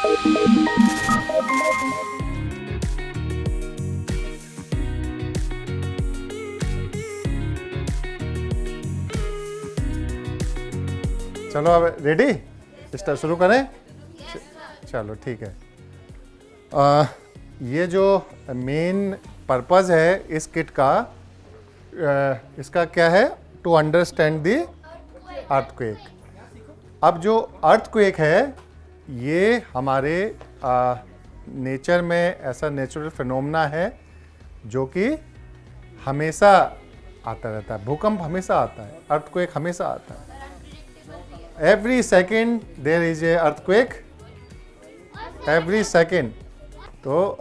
चलो अब ready, start शुरू करें। चलो ठीक है। ये जो मेन पर्पस है इस किट का, इसका क्या है? To understand the earthquake. अब जो अर्थक्वेक है ये हमारे नेचर में ऐसा नेचुरल फिनोमेना है जो कि हमेशा आता रहता है। भूकंप हमेशा आता है, अर्थक्वेक हमेशा आता है। Every second there is a earthquake, every second. तो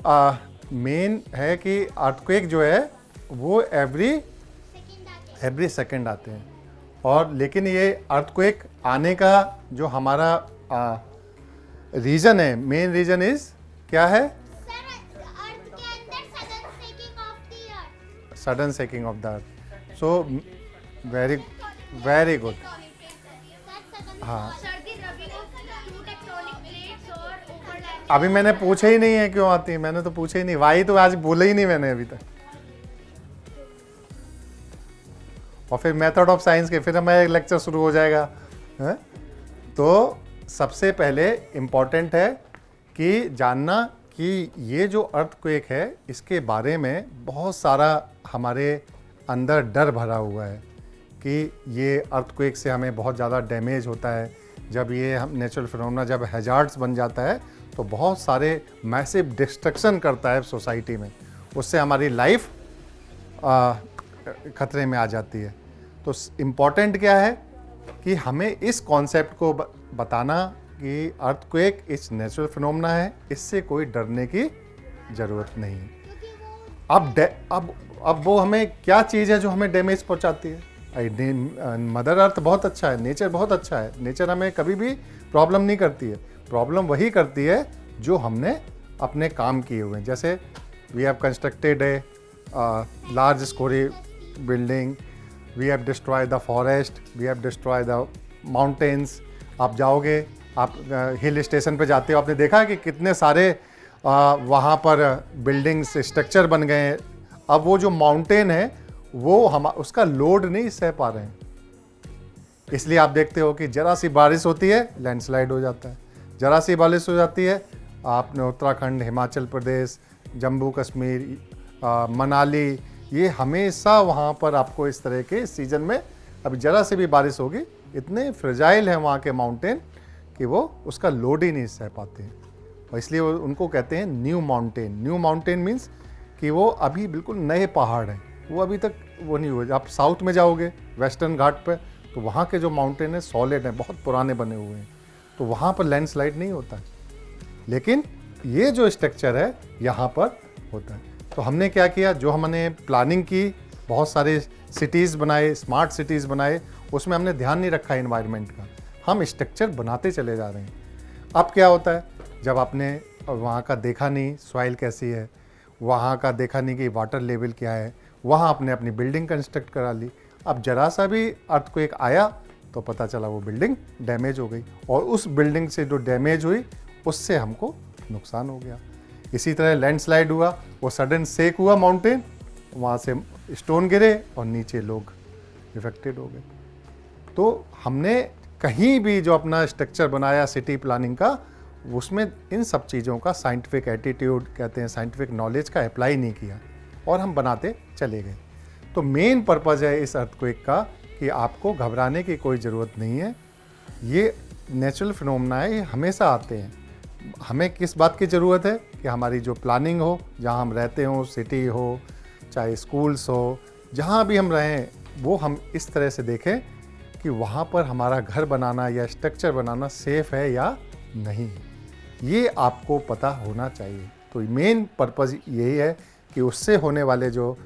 मेन है कि अर्थक्वेक जो है वो एवरी सेकेंड आते हैं। और लेकिन ये अर्थक्वेक आने का जो हमारा रीज़न है, मेन रीज़न इज क्या है? Sudden shaking of the earth. So very good. हाँ, अभी मैंने पूछा ही नहीं है क्यों आती है, मैंने तो पूछा ही नहीं, वाई तो आज बोला ही नहीं मैंने अभी तक। और फिर मेथड ऑफ साइंस के फिर हमारा लेक्चर शुरू हो जाएगा है? तो सबसे पहले इम्पॉर्टेंट है कि जानना कि ये जो अर्थक्वेक है इसके बारे में बहुत सारा हमारे अंदर डर भरा हुआ है कि ये अर्थक्वेक से हमें बहुत ज़्यादा डैमेज होता है। जब ये हम नेचुरल फिनोमेना जब हैजार्ड्स बन जाता है तो बहुत सारे मैसिव डिस्ट्रक्शन करता है सोसाइटी में, उससे हमारी लाइफ खतरे में आ जाती है। तो इम्पॉर्टेंट क्या है कि हमें इस कॉन्सेप्ट को बताना कि अर्थक्वेक इस नेचुरल फिनोमेना है, इससे कोई डरने की ज़रूरत नहीं है। अब वो हमें क्या चीज़ है जो हमें डैमेज पहुंचाती है? मदर अर्थ बहुत अच्छा है, नेचर बहुत अच्छा है, नेचर हमें कभी भी प्रॉब्लम नहीं करती है। प्रॉब्लम वही करती है जो हमने अपने काम किए हुए हैं। जैसे we have constructed a large story building, we have destroy the forest, we have destroy the mountains. आप जाओगे, आप हिल स्टेशन पे जाते हो, आपने देखा कि कितने सारे वहाँ पर बिल्डिंग्स स्ट्रक्चर बन गए हैं। अब वो जो माउंटेन है वो हम उसका लोड नहीं सह पा रहे हैं, इसलिए आप देखते हो कि जरा सी बारिश होती है लैंडस्लाइड हो जाता है, जरा सी बारिश हो जाती है। आपने उत्तराखंड, हिमाचल प्रदेश, जम्मू कश्मीर, मनाली, ये हमेशा वहाँ पर आपको इस तरह के सीज़न में अभी जरा सी भी बारिश होगी, इतने फ्रेजाइल हैं वहाँ के माउंटेन कि वो उसका लोड ही नहीं सह पाते हैं। और इसलिए वो उनको कहते हैं new mountain. New mountain means कि वो अभी बिल्कुल नए पहाड़ हैं, वो अभी तक वो नहीं हुए। आप साउथ में जाओगे वेस्टर्न घाट पर तो वहाँ के जो माउंटेन है सॉलिड हैं, बहुत पुराने बने हुए हैं, तो वहाँ पर लैंडस्लाइड नहीं होता है। लेकिन ये जो स्ट्रक्चर है यहाँ पर होता है। तो हमने क्या किया, जो हमने प्लानिंग की, बहुत सारे सिटीज़ बनाए, स्मार्ट सिटीज़ बनाए, उसमें हमने ध्यान नहीं रखा एनवायरनमेंट का, हम स्ट्रक्चर बनाते चले जा रहे हैं। अब क्या होता है, जब आपने वहाँ का देखा नहीं सॉइल कैसी है, वहाँ का देखा नहीं कि वाटर लेवल क्या है, वहाँ आपने अपनी बिल्डिंग कंस्ट्रक्ट करा ली। अब जरा सा भी अर्थक्वेक आया तो पता चला वो बिल्डिंग डैमेज हो गई, और उस बिल्डिंग से जो डैमेज हुई उससे हमको नुकसान हो गया। इसी तरह लैंडस्लाइड हुआ, वो सडन शेक हुआ माउंटेन, वहाँ से स्टोन गिरे और नीचे लोग इफेक्टेड हो गए। तो हमने कहीं भी जो अपना स्ट्रक्चर बनाया सिटी प्लानिंग का, उसमें इन सब चीज़ों का साइंटिफिक एटीट्यूड कहते हैं, साइंटिफिक नॉलेज का अप्लाई नहीं किया और हम बनाते चले गए। तो मेन पर्पज़ है इस अर्थक्वेक का कि आपको घबराने की कोई ज़रूरत नहीं है। ये नेचुरल फिनोमेना है, ये हमेशा आते हैं। हमें किस बात की ज़रूरत है कि हमारी जो प्लानिंग हो, जहाँ हम रहते हो, सिटी हो चाहे स्कूल्स हो, जहाँ भी हम रहें, वो हम इस तरह से देखें कि वहाँ पर हमारा घर बनाना या स्ट्रक्चर बनाना सेफ़ है या नहीं, ये आपको पता होना चाहिए। तो मेन पर्पज़ यही है कि उससे होने वाले जो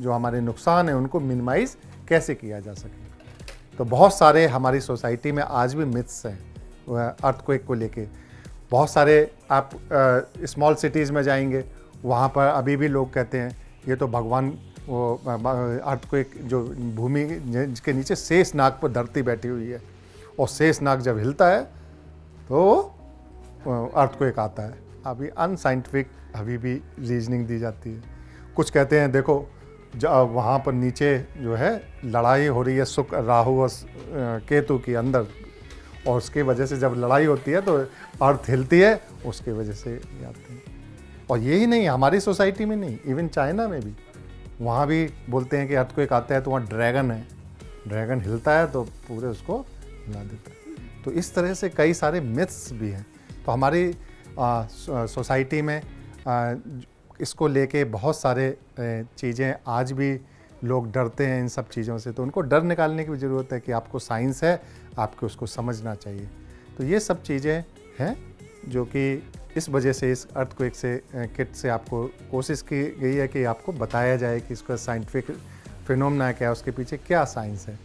हमारे नुकसान हैं उनको मिनिमाइज़ कैसे किया जा सके। तो बहुत सारे हमारी सोसाइटी में आज भी मिथ्स हैं अर्थक्वेक को लेके। बहुत सारे आप स्मॉल सिटीज़ में जाएंगे, वहाँ पर अभी भी लोग कहते हैं ये तो भगवान वो अर्थक्वेक जो भूमि जिसके नीचे शेषनाग पर धरती बैठी हुई है, और शेषनाग जब हिलता है तो अर्थक्वेक आता है। अभी अनसाइंटिफिक अभी भी रीजनिंग दी जाती है। कुछ कहते हैं देखो वहाँ पर नीचे जो है लड़ाई हो रही है शुक्र राहु और केतु के अंदर, और उसकी वजह से जब लड़ाई होती है तो अर्थ हिलती है, उसकी वजह से ये आते हैं। और यही नहीं, हमारी सोसाइटी में नहीं, इवन चाइना में भी, वहाँ भी बोलते हैं कि अर्थक्वेक आता है तो वहाँ ड्रैगन है, ड्रैगन हिलता है तो पूरे उसको हिला देता है। तो इस तरह से कई सारे मिथ्स भी हैं। तो हमारी सोसाइटी में इसको लेके बहुत सारे चीज़ें आज भी लोग डरते हैं इन सब चीज़ों से। तो उनको डर निकालने की ज़रूरत है कि आपको साइंस है, आपको उसको समझना चाहिए। तो ये सब चीज़ें हैं जो कि इस वजह से इस अर्थक्वेक से किट से आपको कोशिश की गई है कि आपको बताया जाए कि इसका साइंटिफिक फिनोमेना क्या है, उसके पीछे क्या साइंस है।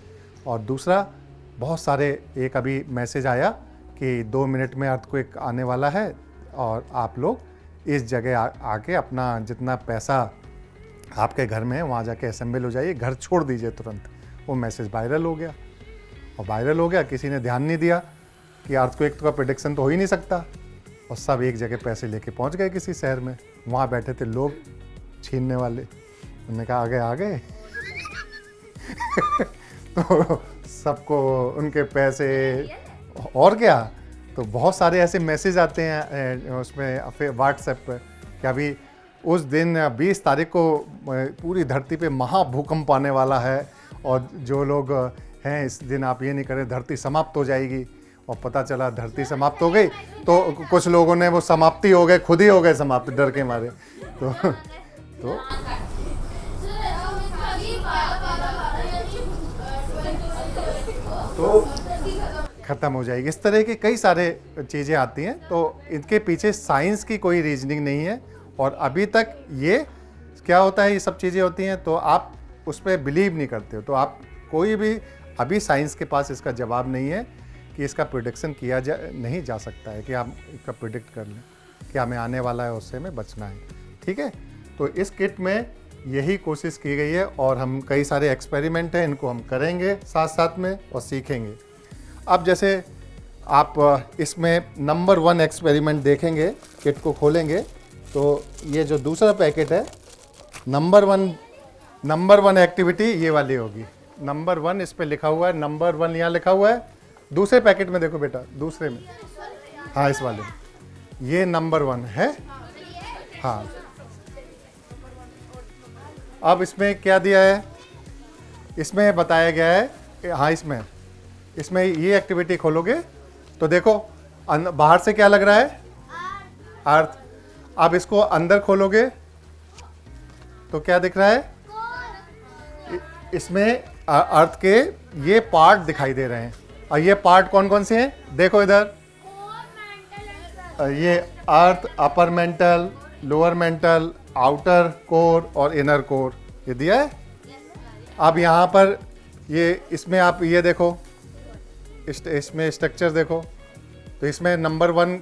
और दूसरा, बहुत सारे एक अभी मैसेज आया कि 2 मिनट में अर्थक्वेक आने वाला है और आप लोग इस जगह आके अपना जितना पैसा आपके घर में है वहाँ जाके असेंबल हो जाइए, घर छोड़ दीजिए तुरंत। वो मैसेज वायरल हो गया, और वायरल हो गया, किसी ने ध्यान नहीं दिया कि अर्थक्वेक का प्रेडिक्शन तो हो ही नहीं सकता, और सब एक जगह पैसे लेके पहुँच गए किसी शहर में। वहाँ बैठे थे लोग छीनने वाले, उन्होंने कहा आ गए तो सबको उनके पैसे, और क्या। तो बहुत सारे ऐसे मैसेज आते हैं उसमें व्हाट्सएप पर कि अभी उस दिन 20 तारीख को पूरी धरती पे महाभूकंप आने वाला है, और जो लोग हैं इस दिन आप ये नहीं करें, धरती समाप्त हो जाएगी। और पता चला धरती समाप्त हो गई, तो कुछ लोगों ने वो समाप्ति हो गए, खुद ही हो गए समाप्त डर के मारे। तो ख़त्म हो जाएगी। इस तरह की कई सारे चीज़ें आती हैं। तो इनके पीछे साइंस की कोई रीजनिंग नहीं है, और अभी तक ये क्या होता है, ये सब चीज़ें होती हैं तो आप उस पर बिलीव नहीं करते हो। तो आप कोई भी, अभी साइंस के पास इसका जवाब नहीं है कि इसका प्रेडिक्शन किया नहीं जा सकता है कि आप इसका प्रेडिक्ट कर लें कि हमें आने वाला है, उससे हमें बचना है। ठीक है, तो इस किट में यही कोशिश की गई है, और हम कई सारे एक्सपेरिमेंट हैं, इनको हम करेंगे साथ साथ में और सीखेंगे। अब जैसे आप इसमें नंबर 1 एक्सपेरिमेंट देखेंगे, किट को खोलेंगे तो ये जो दूसरा पैकेट है, नंबर वन एक्टिविटी ये वाली होगी। नंबर 1 इस पे लिखा हुआ है, नंबर 1 यहाँ लिखा हुआ है। दूसरे पैकेट में देखो बेटा, दूसरे में, हाँ इस वाले, ये नंबर 1 है। हाँ, अब इसमें क्या दिया है, इसमें बताया गया है, हाँ इसमें ये एक्टिविटी खोलोगे तो देखो बाहर से क्या लग रहा है, अर्थ। अब इसको अंदर खोलोगे तो क्या दिख रहा है, इसमें अर्थ के ये पार्ट दिखाई दे रहे हैं। और ये पार्ट कौन कौन से हैं, देखो इधर, ये earth, upper mantle, lower mantle, outer core और इनर कोर, ये दिया है। अब यहाँ पर ये, इसमें आप ये देखो, इसमें स्ट्रक्चर देखो, तो इसमें नंबर 1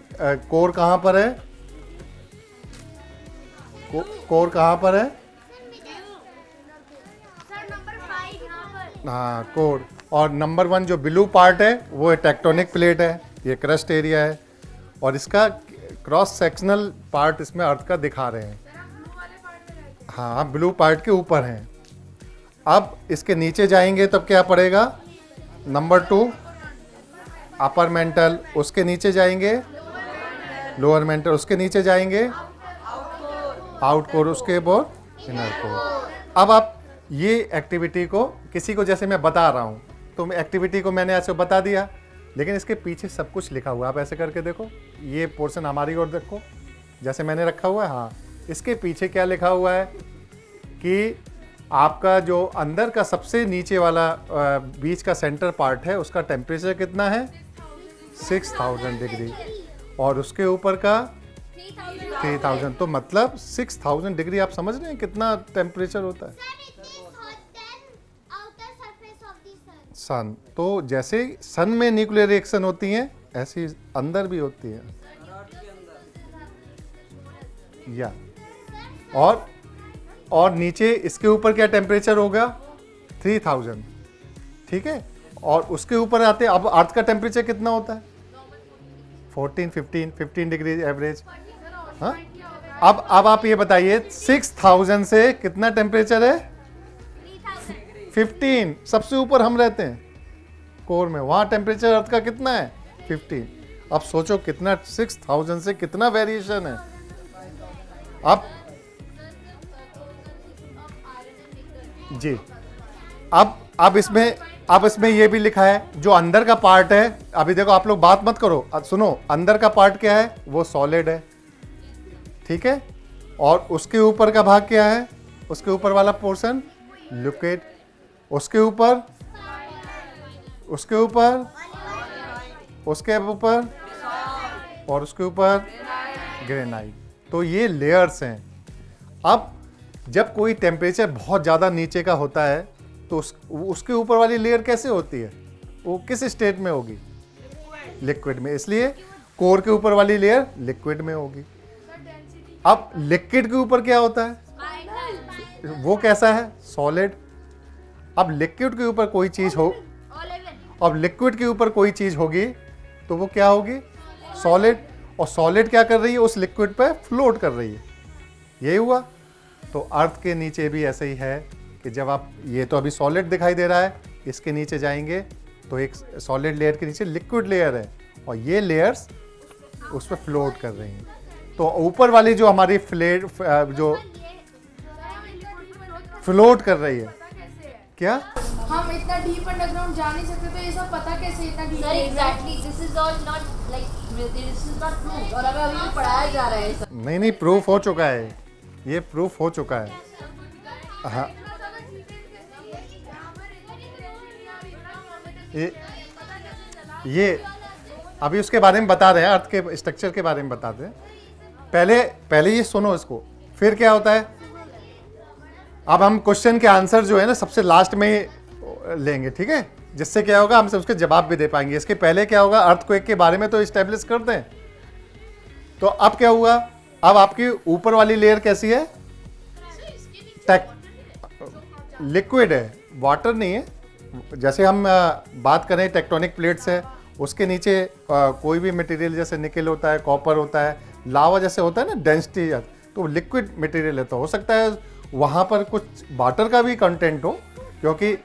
कोर कहाँ पर है, कोर कहाँ पर है, हाँ कोर। और नंबर 1 जो ब्लू पार्ट है वो टेक्टोनिक प्लेट है, ये क्रस्ट एरिया है, और इसका क्रॉस सेक्शनल पार्ट इसमें अर्थ का दिखा रहे हैं। हाँ, ब्लू पार्ट के ऊपर हैं। अब इसके नीचे जाएंगे तब क्या पड़ेगा, नंबर 2 अपर मेंटल, उसके नीचे जाएंगे लोअर मेंटल, उसके नीचे जाएंगे आउट कोर, उसके बाद इनर कोर। अब आप ये एक्टिविटी को, किसी को जैसे मैं बता रहा हूँ तो एक्टिविटी को मैंने ऐसे बता दिया, लेकिन इसके पीछे सब कुछ लिखा हुआ है। आप ऐसे करके देखो, ये पोर्शन हमारी ओर देखो जैसे मैंने रखा हुआ है, हाँ इसके पीछे क्या लिखा हुआ है कि आपका जो अंदर का सबसे नीचे वाला बीच का सेंटर पार्ट है, उसका टेम्परेचर कितना है, 6000 डिग्री, और उसके ऊपर का 3000। तो मतलब 6000 डिग्री, आप समझ रहे हैं कितना टेम्परेचर होता है सन। तो जैसे सन में न्यूक्लियर रिएक्शन होती हैं, ऐसी अंदर भी होती है, या और नीचे इसके ऊपर क्या टेम्परेचर होगा, 3000, ठीक है। और उसके ऊपर आते, अब अर्थ का टेम्परेचर कितना होता है, 14 15 डिग्री एवरेज। हाँ, अब आप ये बताइए 6000 से कितना टेम्परेचर है? 15, सबसे ऊपर हम रहते हैं कोर में, वहां टेम्परेचर अर्थ का कितना है? 15। अब सोचो कितना 6000 से कितना वेरिएशन है। अब जी, अब इसमें ये भी लिखा है जो अंदर का पार्ट है। अभी देखो, आप लोग बात मत करो, सुनो। अंदर का पार्ट क्या है? वो सॉलिड है, ठीक है। और उसके ऊपर का भाग क्या है? उसके ऊपर वाला पोर्शन लिक्विड, उसके ऊपर और उसके ऊपर ग्रेनाइट। तो ये लेयर्स हैं। अब जब कोई टेम्परेचर बहुत ज़्यादा नीचे का होता है तो उसके ऊपर वाली लेयर कैसे होती है? वो किस स्टेट में होगी? लिक्विड में। इसलिए कोर के ऊपर वाली लेयर लिक्विड में होगी। अब लिक्विड के ऊपर क्या होता है? वो कैसा है? सॉलिड। अब लिक्विड के ऊपर कोई चीज हो, अब लिक्विड के ऊपर कोई चीज होगी तो वो क्या होगी? सॉलिड। और सॉलिड क्या कर रही है? उस लिक्विड पे फ्लोट कर रही है। यही हुआ। तो अर्थ के नीचे भी ऐसे ही है कि जब आप, ये तो अभी सॉलिड दिखाई दे रहा है, इसके नीचे जाएंगे तो एक सॉलिड लेयर के नीचे लिक्विड लेयर है और ये लेयर्स उस पर फ्लोट कर रही हैं। तो ऊपर वाली जो हमारी फ्लेट जो फ्लोट कर रही है, क्या हम इतना डीप अंडरग्राउंड जा नहीं सकते, तो ये सब पता कैसे इतना deep? Sir exactly, this is all not like, this is not proof, और अभी पढ़ाया जा रहा है सर। नहीं, प्रूफ हो चुका है, ये प्रूफ हो चुका है। हाँ, ये अभी उसके बारे में बता रहे हैं, अर्थ के स्ट्रक्चर के बारे में बताते हैं। पहले ये सुनो इसको, फिर क्या होता है। अब हम क्वेश्चन के आंसर जो है ना सबसे लास्ट में लेंगे, ठीक है, जिससे क्या होगा हम उसके जवाब भी दे पाएंगे। इसके पहले क्या होगा, अर्थक्वेक के बारे में तो इस्टेब्लिश करते हैं। तो अब क्या हुआ, अब आपकी ऊपर वाली लेयर कैसी है? लिक्विड है, वाटर नहीं है। जैसे हम बात करें टेक्टोनिक प्लेट्स है, उसके नीचे कोई भी मटेरियल जैसे निकेल होता है, कॉपर होता है, लावा जैसे होता है ना, डेंसिटी, तो लिक्विड मटेरियल है। तो हो सकता है वहाँ पर कुछ वाटर का भी कंटेंट हो, क्योंकि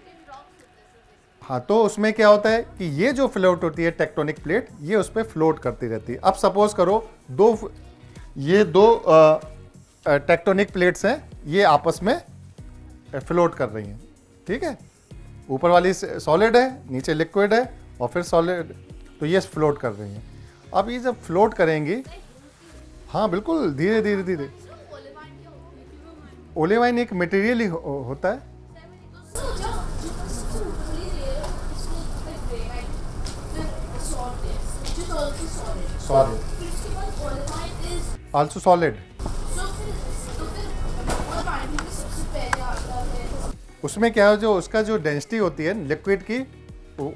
हाँ, तो उसमें क्या होता है कि ये जो फ्लोट होती है टेक्टोनिक प्लेट, ये उस पर फ्लोट करती रहती है। अब सपोज करो ये दो टेक्टोनिक प्लेट्स हैं, ये आपस में फ्लोट कर रही हैं, ठीक है। ऊपर वाली सॉलिड है, नीचे लिक्विड है और फिर सॉलिड, तो ये फ्लोट कर रही हैं। अब ये जब फ्लोट करेंगी, हाँ बिल्कुल, धीरे धीरे धीरे। ओलेवाइन एक मटेरियल ही होता है। Also solid. उसमें क्या है, जो उसका जो डेंसिटी होती है लिक्विड की,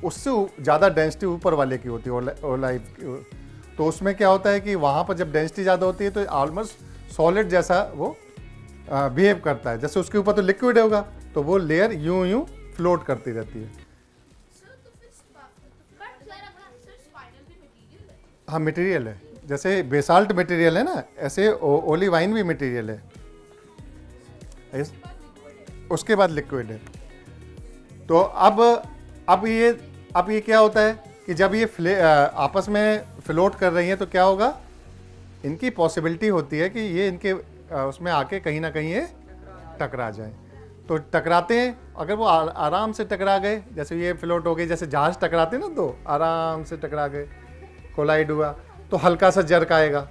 उससे ज़्यादा डेंसिटी ऊपर वाले की होती है, ओलाइव की। तो उसमें क्या होता है कि वहाँ पर जब डेंसिटी ज़्यादा होती है तो ऑलमोस्ट सॉलिड जैसा वो बिहेव करता है। जैसे उसके ऊपर तो लिक्विड होगा तो वो लेयर यूं फ्लोट करती रहती है। हाँ, मटेरियल है, जैसे बेसाल्ट मटेरियल है ना, ऐसे ओलिवाइन भी मटेरियल है, उसके बाद लिक्विड है। तो अब ये क्या होता है कि जब ये आपस में फ्लोट कर रही हैं तो क्या होगा, इनकी पॉसिबिलिटी होती है कि ये इनके उसमें आके कहीं ना कहीं ये टकरा जाए। तो टकराते हैं, अगर वो आराम से टकरा गए, जैसे ये फ्लोट हो गई, जैसे जहाज टकराते ना, तो आराम से टकरा गए, कोलाइड हुआ, तो हल्का सा जर्क आएगा।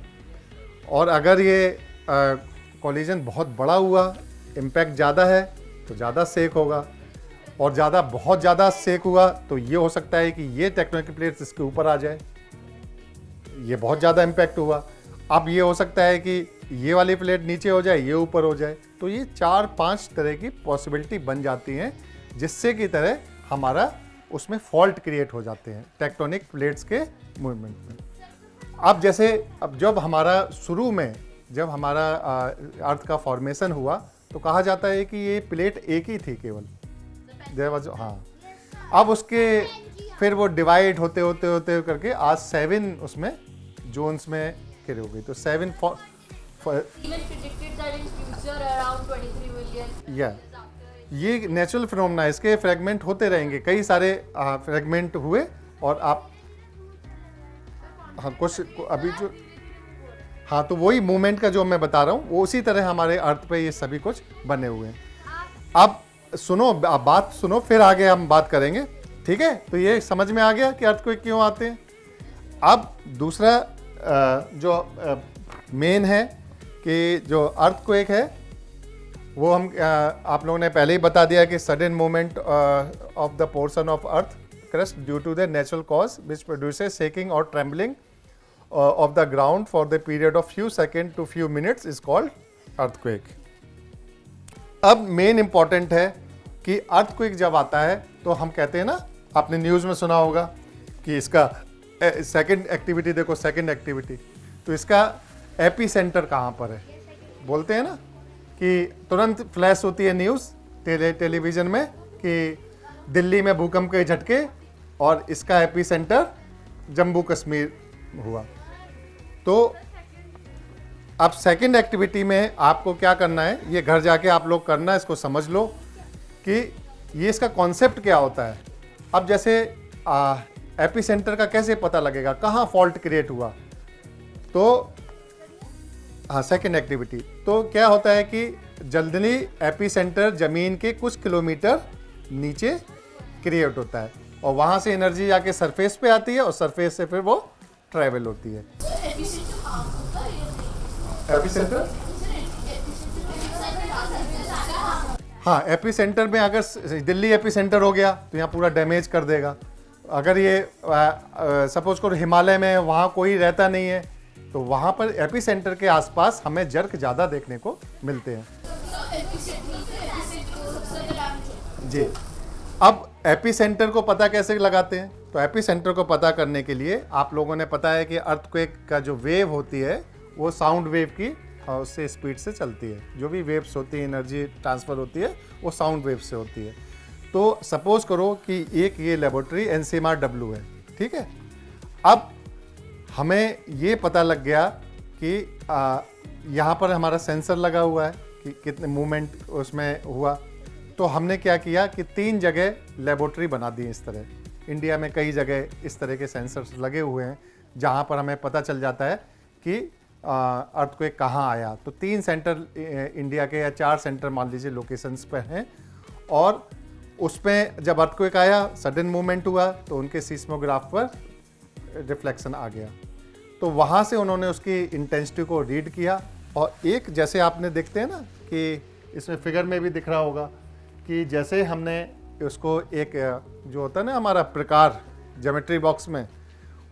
और अगर ये कोलिजन बहुत बड़ा हुआ, इम्पैक्ट ज़्यादा है, तो ज़्यादा सेक होगा। और बहुत ज़्यादा सेक हुआ तो ये हो सकता है कि ये टेक्टोनिक प्लेट्स इसके ऊपर आ जाए, ये बहुत ज़्यादा इम्पैक्ट हुआ। अब ये हो सकता है कि ये वाली प्लेट नीचे हो जाए, ये ऊपर हो जाए। तो ये 4-5 तरह की पॉसिबिलिटी बन जाती हैं, जिससे की तरह हमारा उसमें फॉल्ट क्रिएट हो जाते हैं टेक्टोनिक प्लेट्स के मूवमेंट में। अब जब हमारा शुरू में जब हमारा अर्थ का फॉर्मेशन हुआ तो कहा जाता है कि ये प्लेट एक ही थी केवल, हाँ। अब उसके फिर वो डिवाइड होते करके आज 7 उसमें जोन्स में गिरी होगी। तो 7 Even predicted that in future around 23 million. या ये नेचुरल फिनोमेना, इसके फ्रेगमेंट होते रहेंगे, कई सारे फ्रेगमेंट हुए और आप हाँ कुछ अभी जो हाँ तो वही मूवमेंट का जो मैं बता रहा हूँ वो उसी तरह हमारे अर्थ पे ये सभी कुछ बने हुए हैं। अब सुनो, आप बात सुनो, फिर आगे हम बात करेंगे, ठीक है। तो ये समझ में आ गया कि अर्थक्वेक क्यों आते हैं। अब दूसरा जो मेन है कि जो अर्थक्वेक है वो हम आप लोगों ने पहले ही बता दिया कि sudden movement of the portion of earth crust due to the natural cause which produces shaking और trembling of the ground for the period of few seconds to few minutes is called earthquake. अब main important है कि earthquake जब आता है तो हम कहते हैं ना, आपने न्यूज़ में सुना होगा कि इसका सेकंड एक्टिविटी देखो, सेकंड एक्टिविटी, तो इसका एपी सेंटर कहाँ पर है। बोलते हैं ना कि तुरंत फ्लैश होती है न्यूज़ टेलीविज़न में कि दिल्ली में भूकंप के झटके और इसका एपी सेंटर जम्मू कश्मीर हुआ। तो अब सेकंड एक्टिविटी में आपको क्या करना है, ये घर जाके आप लोग करना, इसको समझ लो कि ये इसका कॉन्सेप्ट क्या होता है। अब जैसे एपी सेंटर का कैसे पता लगेगा, कहाँ फॉल्ट क्रिएट हुआ, तो हाँ सेकंड एक्टिविटी, तो क्या होता है कि जल्दी एपी सेंटर ज़मीन के कुछ किलोमीटर नीचे क्रिएट होता है और वहाँ से एनर्जी जाके सरफेस पे आती है और सरफेस से फिर वो ट्रैवल होती है। एपिसेंटर, हाँ एपिसेंटर में अगर दिल्ली एपिसेंटर हो गया तो यहाँ पूरा डैमेज कर देगा। अगर ये सपोज करो हिमालय में, वहाँ कोई रहता नहीं है, तो वहाँ पर एपिसेंटर के आसपास हमें जर्क ज़्यादा देखने को मिलते हैं। जी, अब एपिसेंटर को पता कैसे लगाते हैं, तो एपिसेंटर को पता करने के लिए आप लोगों ने पता है कि अर्थक्वेक का जो वेव होती है वो साउंड वेव की उससे स्पीड से चलती है। जो भी वेव्स होती है, एनर्जी ट्रांसफ़र होती है, वो साउंड वेव से होती है। तो सपोज करो कि एक ये लेबोरेटरी NCMR है, ठीक है। अब हमें ये पता लग गया कि यहाँ पर हमारा सेंसर लगा हुआ है कि कितने मूवमेंट उसमें हुआ। तो हमने क्या किया कि 3 जगह लेबोरेटरी बना दी इस तरह। इंडिया में कई जगह इस तरह के सेंसर्स लगे हुए हैं जहाँ पर हमें पता चल जाता है कि अर्थक्वेक कहाँ आया। तो 3 सेंटर इंडिया के या 4 सेंटर मान लीजिए लोकेशंस पर हैं, और उसमें जब अर्थक्वेक आया, सडन मूवमेंट हुआ, तो उनके सीस्मोग्राफ पर रिफ्लेक्शन आ गया। तो वहाँ से उन्होंने उसकी इंटेंसिटी को रीड किया, और एक जैसे आपने देखते हैं ना कि इसमें फिगर में भी दिख रहा होगा कि जैसे हमने उसको एक जो होता है ना हमारा प्रकार ज्योमेट्री बॉक्स में,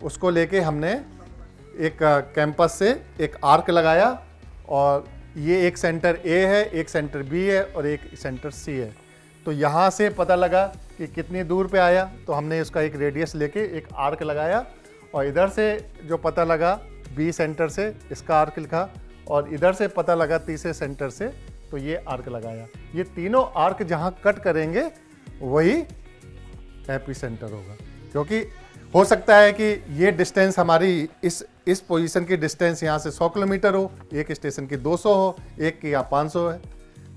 उसको लेके हमने एक कैंपस से एक आर्क लगाया, और ये एक सेंटर ए है, एक सेंटर बी है और एक सेंटर सी है। तो यहाँ से पता लगा कि कितनी दूर पे आया, तो हमने उसका एक रेडियस लेके एक आर्क लगाया, और इधर से जो पता लगा बी सेंटर से इसका आर्क लिखा, और इधर से पता लगा तीसरे सेंटर से, तो ये आर्क लगाया। ये तीनों आर्क जहाँ कट करेंगे वही एपी सेंटर होगा, क्योंकि हो सकता है कि ये डिस्टेंस हमारी इस पोजीशन की डिस्टेंस यहाँ से 100 किलोमीटर हो, एक स्टेशन की 200 हो, एक की यहाँ 500 है,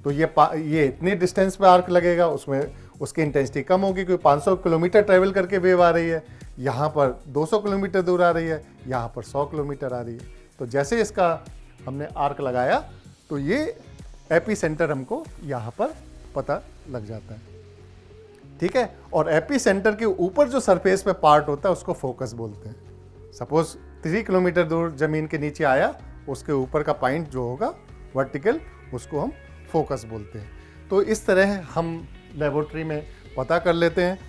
तो ये इतनी डिस्टेंस पे आर्क लगेगा, उसमें उसकी इंटेंसिटी कम होगी क्योंकि 500 किलोमीटर ट्रेवल करके वेव आ रही है, यहाँ पर 200 किलोमीटर दूर आ रही है, यहाँ पर 100 किलोमीटर आ रही है। तो जैसे इसका हमने आर्क लगाया तो ये एपी सेंटर हमको यहाँ पर पता लग जाता है, ठीक है। और एपी सेंटर के ऊपर जो सरफेस पे पार्ट होता है उसको फोकस बोलते हैं। सपोज 3 किलोमीटर दूर ज़मीन के नीचे आया, उसके ऊपर का पॉइंट जो होगा वर्टिकल, उसको हम फोकस बोलते हैं। तो इस तरह हम लेबोरेटरी में पता कर लेते हैं।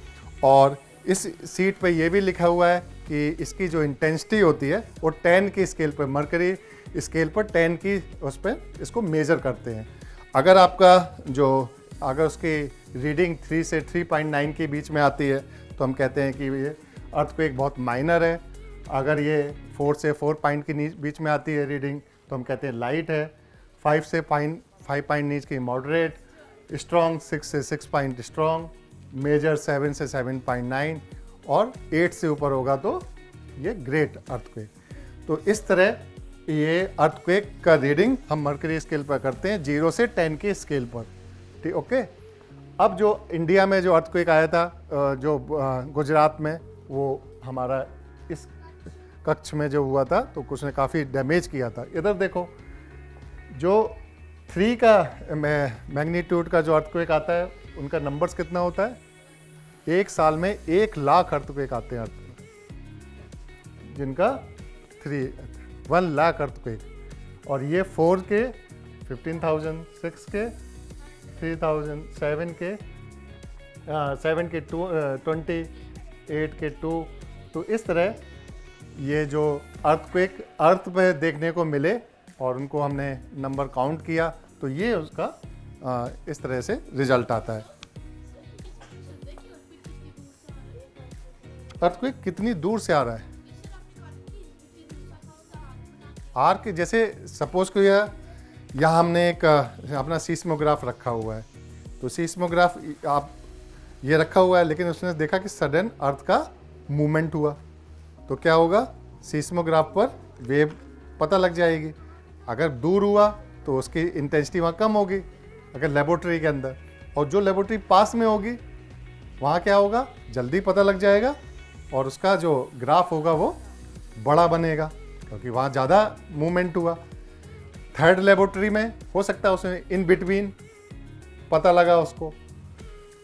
और इस सीट पे ये भी लिखा हुआ है कि इसकी जो इंटेंसिटी होती है वो 10 की स्केल पर, मरकरी स्केल पर 10 की उस पर इसको मेज़र करते हैं। अगर आपका अगर उसकी रीडिंग 3 से 3.9 के बीच में आती है तो हम कहते हैं कि ये अर्थक्वेक बहुत माइनर है। अगर ये 4 से 4 पॉइंट के बीच में आती है रीडिंग तो हम कहते हैं लाइट है। 5 से 5 पॉइंट नीच की मॉडरेट, स्ट्रॉन्ग 6 से 6 पॉइंट स्ट्रॉन्ग, मेजर 7 से 7.9, और 8 से ऊपर होगा तो ये ग्रेट अर्थक्वेक। तो इस तरह ये अर्थक्वेक का रीडिंग हम मर्करी स्केल पर करते हैं 0 से 10 के स्केल पर, ठीक, ओके। अब जो इंडिया में जो अर्थक्वेक आया था जो गुजरात में, वो हमारा इस कच्छ में जो हुआ था, तो कुछ ने काफ़ी डैमेज किया था। इधर देखो, जो 3 का मैग्नीट्यूड का जो अर्थक्वेक आता है, उनका नंबर्स कितना होता है? एक साल में 1 लाख अर्थक्वेक आते हैं अर्थ में, जिनका 1 लाख अर्थक्वेक। और ये 4 के 15,000, 6 के 3,000, 7 के 20, 8 के 2। तो इस तरह ये जो अर्थक्वेक अर्थ पे देखने को मिले और उनको हमने नंबर काउंट किया, तो ये उसका इस तरह से रिजल्ट आता है। अर्थक्वेक कितनी दूर से आ रहा है? आर्क, जैसे सपोज को यहाँ हमने एक अपना सीस्मोग्राफ रखा हुआ है, तो सीस्मोग्राफ आप ये रखा हुआ है, लेकिन उसने देखा कि सडन अर्थ का मूवमेंट हुआ, तो क्या होगा? सीस्मोग्राफ पर वेव पता लग जाएगी। अगर दूर हुआ तो उसकी इंटेंसिटी वहाँ कम होगी, अगर लेबोरेटरी के अंदर, और जो लेबोरेटरी पास में होगी वहाँ क्या होगा? जल्दी पता लग जाएगा और उसका जो ग्राफ होगा वो बड़ा बनेगा, क्योंकि वहाँ ज़्यादा मूवमेंट हुआ। थर्ड लेबोरेटरी में हो सकता है उसमें इन बिटवीन पता लगा उसको।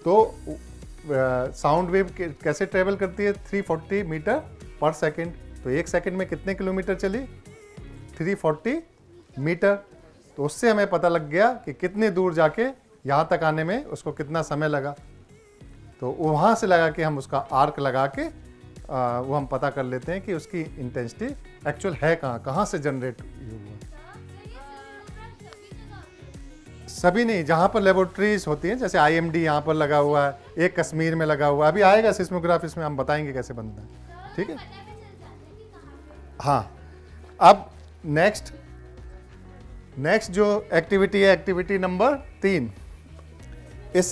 तो साउंड वेव कैसे ट्रेवल करती है? 340 मीटर पर सेकंड। तो 1 सेकंड में कितने किलोमीटर चली? 340 मीटर। तो उससे हमें पता लग गया कि कितने दूर जाके यहाँ तक आने में उसको कितना समय लगा। तो वहाँ से लगा कि हम उसका आर्क लगा के वो हम पता कर लेते हैं कि उसकी इंटेंसिटी एक्चुअल है कहाँ से जनरेट हुआ। सभी नहीं, जहाँ पर लेबोरेटरीज होती हैं, जैसे IMD यहाँ पर लगा हुआ है, एक कश्मीर में लगा हुआ है, अभी आएगा सिस्मोग्राफ, इसमें हम बताएंगे कैसे बनता है, ठीक है। हाँ, अब नेक्स्ट जो एक्टिविटी है, एक्टिविटी नंबर 3। इस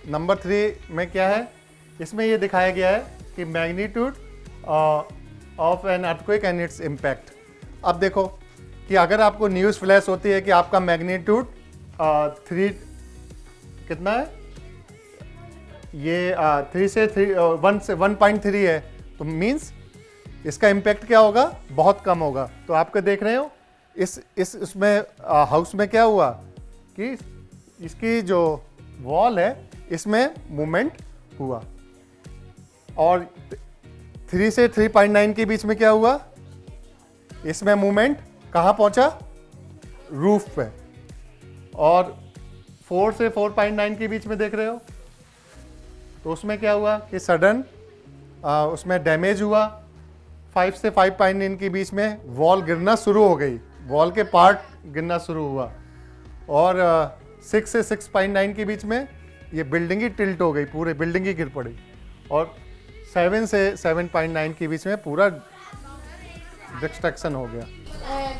नंबर 3 में क्या है? इसमें ये दिखाया गया है कि magnitude of an earthquake and its impact. अब देखो कि अगर आपको न्यूज़ फ्लैश होती है कि आपका मैग्नीट्यूड 3 कितना है, ये 3 से 1 से 1.3 है, तो मीन्स इसका इम्पैक्ट क्या होगा? बहुत कम होगा। तो आपको देख रहे हो इसमें हाउस में क्या हुआ कि इसकी जो वॉल है इसमें मूवमेंट हुआ, और 3 से 3.9 के बीच में क्या हुआ? इसमें मूवमेंट कहाँ पहुंचा? रूफ पे। और 4 से 4.9 के बीच में देख रहे हो, तो उसमें क्या हुआ कि सडन उसमें डैमेज हुआ। 5 से 5.9 के बीच में वॉल गिरना शुरू हो गई, वॉल के पार्ट गिरना शुरू हुआ। और 6 से 6.9 के बीच में ये बिल्डिंग ही टिल्ट हो गई, पूरे बिल्डिंग ही गिर पड़ी। और 7 से 7.9 के बीच में पूरा डिस्ट्रक्शन हो गया।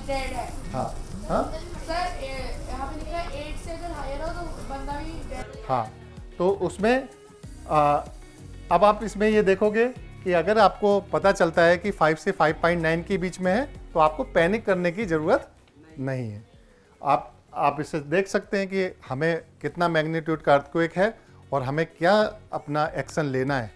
डेड है। हाँ हाँ सर यहाँ पे लिखा है 8 से अगर हायर हो तो बंदा भी डेड। हाँ, तो उसमें अब आप इसमें ये देखोगे कि अगर आपको पता चलता है कि 5 से 5.9 के बीच में है, तो आपको पैनिक करने की ज़रूरत नहीं है। आप इससे देख सकते हैं कि हमें कितना मैग्नीट्यूड का अर्थक्वेक है और हमें क्या अपना एक्शन लेना है।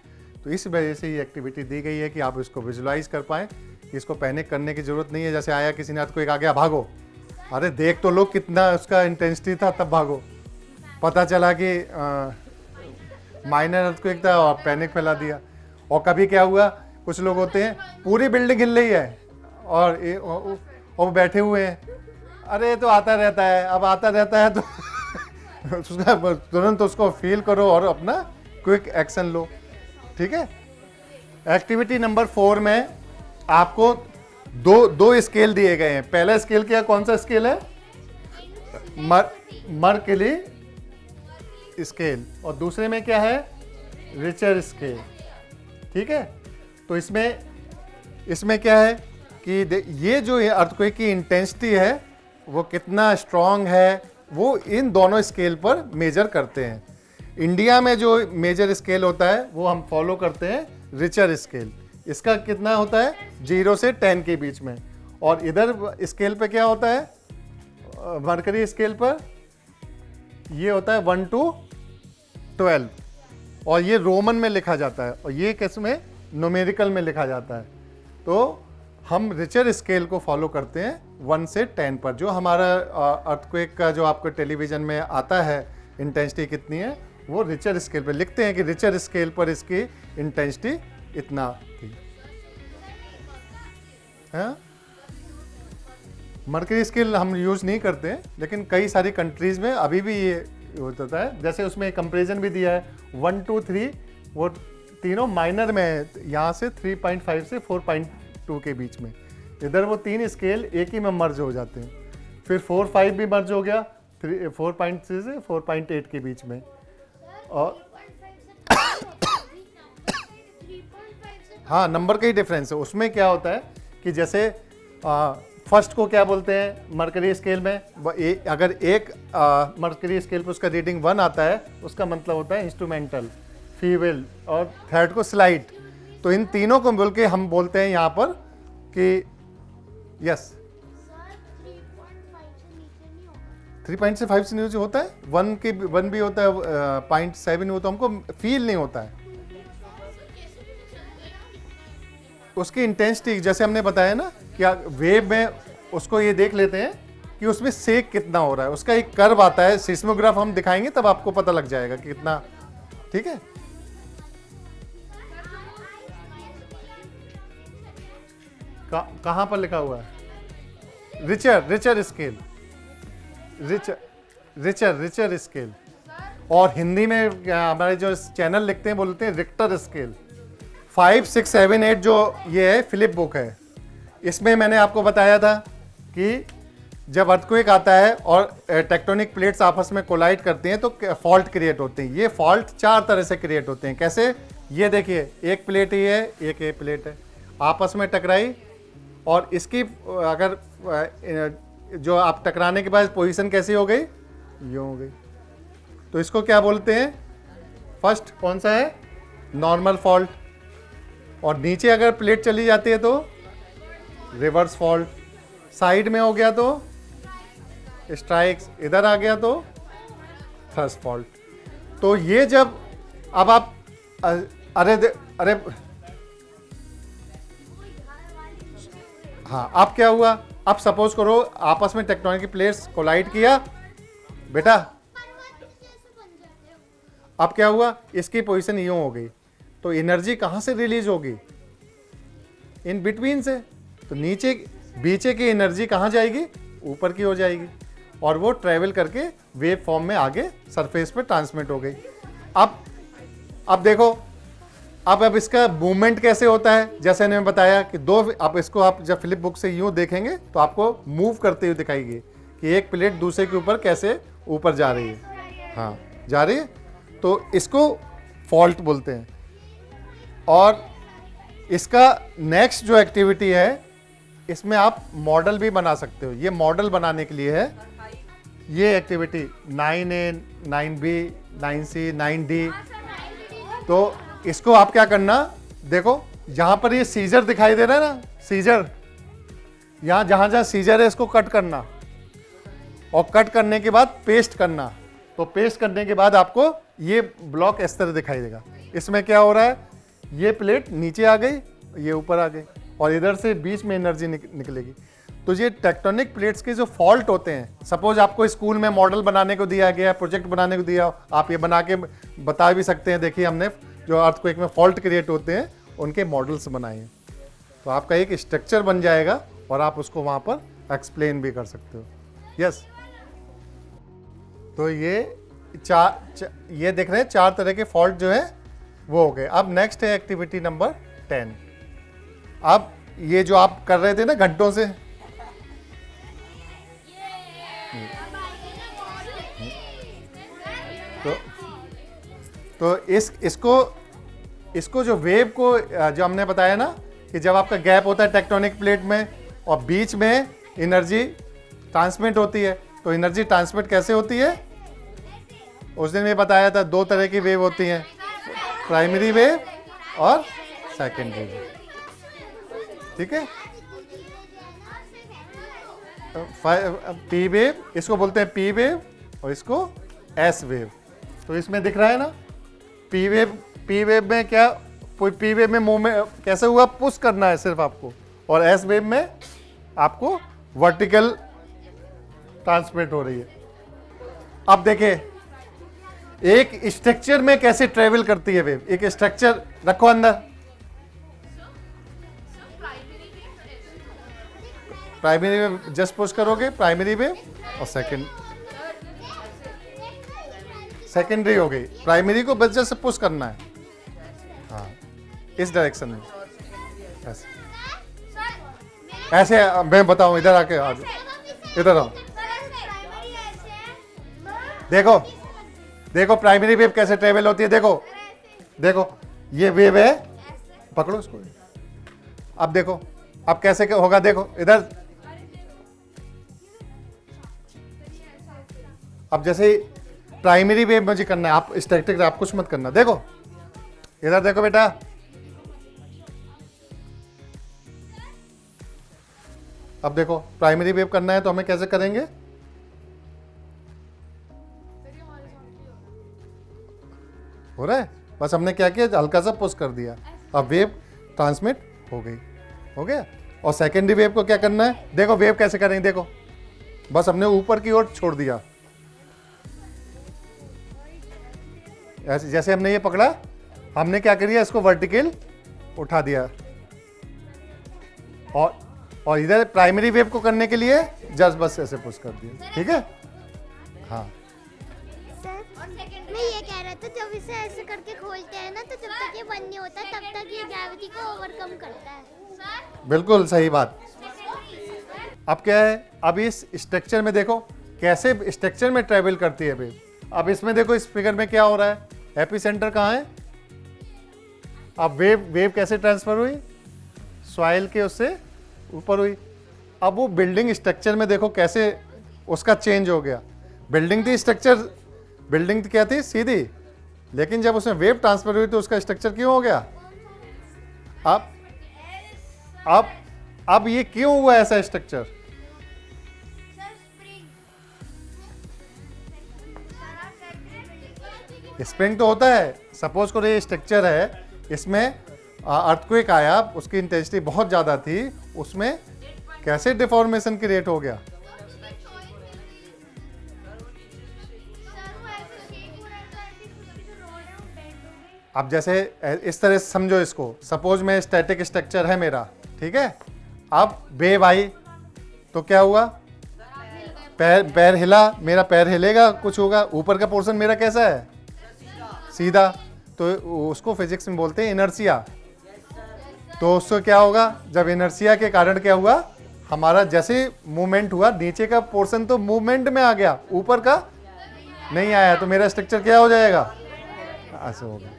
तो इस वजह से ये एक्टिविटी दी गई है कि आप इसको विजुलाइज कर पाएँ कि इसको पैनिक करने की ज़रूरत नहीं है। जैसे आया किसी ने अर्थक्वेक आ गया, भागो, अरे देख तो लो कितना उसका इंटेंसिटी था, तब भागो। पता चला कि माइनर अर्थक्वेक था और पैनिक फैला दिया। और कभी क्या हुआ, कुछ लोग होते हैं पूरी बिल्डिंग हिल रही है और बैठे हुए हैं, अरे तो आता रहता है, अब आता रहता है तो उसका तुरंत उसको फील करो और अपना क्विक एक्शन लो, ठीक है। एक्टिविटी नंबर 4 में आपको दो स्केल दिए गए हैं। पहला स्केल क्या, कौन सा स्केल है? Mercury scale. और दूसरे में क्या है? रिचर स्केल, ठीक है। तो इसमें क्या है कि ये जो अर्थक्वेक की इंटेंसिटी है वो कितना स्ट्रॉन्ग है, वो इन दोनों स्केल पर मेजर करते हैं। इंडिया में जो मेजर स्केल होता है वो हम फॉलो करते हैं रिचर स्केल। इसका कितना होता है 0 से 10 के बीच में। और इधर स्केल पे क्या होता है, मरकरी स्केल पर ये होता है 1 to 12, और ये रोमन में लिखा जाता है और ये किस में, न्यूमेरिकल में लिखा जाता है। तो हम रिचर स्केल को फॉलो करते हैं 1 से 10 पर। जो हमारा अर्थक्वेक का जो आपको टेलीविजन में आता है इंटेंसिटी कितनी है, वो रिचर स्केल पर लिखते हैं कि रिचर स्केल पर इसकी इंटेंसिटी इतना थी। हाँ, मरकरी स्केल हम यूज़ नहीं करते हैं, लेकिन कई सारी कंट्रीज़ में अभी भी ये होता है। जैसे उसमें कंपैरिजन भी दिया है 1 2 3, वो तीनों माइनर में है, यहाँ से 3.5 से 4.2 के बीच में। इधर वो 3 स्केल एक ही में मर्ज हो जाते हैं। फिर 4 5 भी मर्ज हो गया 4.6 से 4.8 के बीच में। और हाँ, नंबर का ही डिफरेंस है। उसमें क्या होता है कि जैसे फर्स्ट को क्या बोलते हैं मरकरी स्केल में, अगर एक मरकरी स्केल पर उसका रीडिंग 1 आता है, उसका मतलब होता है इंस्ट्रूमेंटल, फीमेल, और थर्ड को स्लाइट। तो इन तीनों को बोल के हम बोलते हैं यहाँ पर कि यस 3.5 से नीचे होता है, 1 भी होता है, 0.7 होता है, हमको फील नहीं होता है उसकी इंटेंसिटी। जैसे हमने बताया ना कि वेव में उसको ये देख लेते हैं कि उसमें सेक कितना हो रहा है, उसका एक कर्व आता है, सिस्मोग्राफ हम दिखाएंगे तब आपको पता लग जाएगा कि कितना। ठीक है, कहां पर लिखा हुआ है रिचर स्केल, रिचर स्केल। और हिंदी में हमारे जो चैनल लिखते हैं बोलते हैं रिक्टर स्केल। 5 6 7 8 जो ये है फिलिप बुक है, इसमें मैंने आपको बताया था कि जब अर्थक्वेक आता है और टेक्टोनिक प्लेट्स आपस में कोलाइड करती हैं तो फॉल्ट क्रिएट होते हैं। ये फॉल्ट 4 तरह से क्रिएट होते हैं। कैसे, ये देखिए, एक प्लेट ही है, एक ये प्लेट है, आपस में टकराई, और इसकी अगर जो आप टकराने के बाद पोजीशन कैसी हो गई, यूँ हो गई। तो इसको क्या बोलते हैं, फर्स्ट कौन सा है, नॉर्मल फॉल्ट। और नीचे अगर प्लेट चली जाती है तो रिवर्स फॉल्ट, साइड में हो गया तो स्ट्राइक्स, इधर आ गया तो थ्रस्ट फॉल्ट। तो ये जब अब आप अरे हाँ, अब क्या हुआ, अब सपोज करो आपस में टेक्टोनिक प्लेट्स कोलाइड किया बेटा, अब क्या हुआ, इसकी पोजीशन यूं हो गई, तो एनर्जी कहां से रिलीज होगी, इन बिटवीन से। तो नीचे बीचे की एनर्जी कहां जाएगी, ऊपर की हो जाएगी, और वो ट्रेवल करके वेव फॉर्म में आगे सरफेस पे ट्रांसमिट हो गई। अब देखो, अब इसका मूवमेंट कैसे होता है, जैसे मैंने बताया कि अब इसको आप जब फिलिप बुक से यूं देखेंगे तो आपको मूव करते हुए दिखाएगी कि एक प्लेट दूसरे के ऊपर कैसे ऊपर जा रही है। हाँ, जा रही है, तो इसको फॉल्ट बोलते हैं। और इसका नेक्स्ट जो एक्टिविटी है, इसमें आप मॉडल भी बना सकते हो। ये मॉडल बनाने के लिए है ये activity 9A 9B 9C 9D। तो इसको आप क्या करना, देखो जहां पर ये सीजर दिखाई दे रहा है ना, सीजर, यहां जहां जहां सीजर है इसको कट करना, और कट करने के बाद पेस्ट करना। तो पेस्ट करने के बाद आपको ये ब्लॉक इस तरह दिखाई देगा। इसमें क्या हो रहा है, ये प्लेट नीचे आ गई, ये ऊपर आ गई, और इधर से बीच में एनर्जी निकलेगी। तो ये टेक्टोनिक प्लेट्स के जो फॉल्ट होते हैं, सपोज आपको स्कूल में मॉडल बनाने को दिया गया, प्रोजेक्ट बनाने को दिया, आप ये बना के बता भी सकते हैं। देखिए, हमने जो अर्थक्वेक में फॉल्ट क्रिएट होते हैं उनके मॉडल्स बनाए हैं, तो आपका एक स्ट्रक्चर बन जाएगा और आप उसको वहाँ पर एक्सप्लेन भी कर सकते हो। यस, तो ये ये देख रहे हैं 4 तरह के फॉल्ट जो है वो हो गए। अब नेक्स्ट है एक्टिविटी नंबर 10। अब ये जो आप कर रहे थे ना घंटों से, तो इसको जो वेव को जो हमने बताया ना कि जब आपका गैप होता है टेक्टोनिक प्लेट में और बीच में एनर्जी ट्रांसमिट होती है, तो एनर्जी ट्रांसमिट कैसे होती है, उस दिन में बताया था 2 तरह की वेव होती हैं, प्राइमरी वेव और सेकेंडरी वेव। ठीक है। पी वेव, इसको बोलते हैं पी वेव और इसको एस वेव। तो इसमें दिख रहा है ना, पी वेव में क्या, पी वेव में मूवमेंट कैसे हुआ, पुश करना है सिर्फ आपको, और एस वेव में आपको वर्टिकल ट्रांसमिट हो रही है। अब देखिए एक स्ट्रक्चर में कैसे ट्रेवल करती है वेव। एक स्ट्रक्चर रखो अंदर, प्राइमरी वेव जस्ट पुश करोगे, प्राइमरी वेव, और सेकेंडरी हो गई। प्राइमरी को बस जस्ट पुश करना है, हाँ इस डायरेक्शन में, ऐसे मैं बताऊं, इधर आके आ जाओ, इधर आओ, देखो देखो प्राइमरी वेव कैसे ट्रेवल होती है, देखो देखो ये वेव है, पकड़ो इसको। अब देखो अब कैसे होगा, देखो इधर। अब जैसे प्राइमरी वेव मुझे करना है, आप स्टैटिक आप कुछ मत करना, देखो इधर देखो बेटा, अब देखो प्राइमरी वेव करना है तो हमें कैसे करेंगे, हो रहा है, बस हमने क्या किया, हल्का सा पुश कर दिया, अब वेव ट्रांसमिट हो गई, हो गया। और सेकेंडरी वेव को क्या करना है, देखो वेव कैसे करेंगे, देखो बस हमने ऊपर की ओर छोड़ दिया, ऐसे जैसे हमने ये पकड़ा, हमने क्या किया, इसको वर्टिकल उठा दिया, और इधर प्राइमरी वेव को करने के लिए जस्ट बस ऐसे पुश कर दिया, ठीक है। हाँ मैं ये कह रहा था, जब इसे ऐसे करके खोलते हैं ना, तो जब तक ये बंद नहीं होता तब तक ये ग्रेविटी को ओवरकम करता है। बिल्कुल सही बात। अब क्या है, अब इस स्ट्रक्चर में देखो कैसे स्ट्रक्चर में ट्रेवल करती है वेव। अब इसमें देखो इस फिगर में क्या हो रहा है, एपिसेंटर कहाँ है। अब वेव कैसे ट्रांसफर हुई, सॉइल के उससे ऊपर हुई। अब वो बिल्डिंग स्ट्रक्चर में देखो कैसे उसका चेंज हो गया। बिल्डिंग थी स्ट्रक्चर, बिल्डिंग क्या थी सीधी, लेकिन जब उसमें वेव ट्रांसफर हुई तो उसका स्ट्रक्चर क्यों हो गया। अब ये क्यों हुआ ऐसा स्ट्रक्चर, स्प्रिंग तो होता है। सपोज करो ये स्ट्रक्चर है, इसमें अर्थक्वेक आया, उसकी इंटेंसिटी बहुत ज़्यादा थी, उसमें कैसे डिफॉर्मेशन क्रिएट हो गया। अब जैसे इस तरह से समझो इसको, सपोज में स्टैटिक स्ट्रक्चर है मेरा, ठीक है। अब वेव आई तो क्या हुआ, पैर हिला, मेरा पैर हिलेगा, कुछ होगा। ऊपर का पोर्शन मेरा कैसा है, सीधा, तो उसको फिजिक्स में बोलते हैं इनर्शिया। तो उससे क्या होगा, जब इनर्शिया के कारण क्या हुआ, हमारा जैसे मूवमेंट हुआ, नीचे का पोर्शन तो मूवमेंट में आ गया, ऊपर का नहीं आया, तो मेरा स्ट्रक्चर क्या हो जाएगा, ऐसे होगा।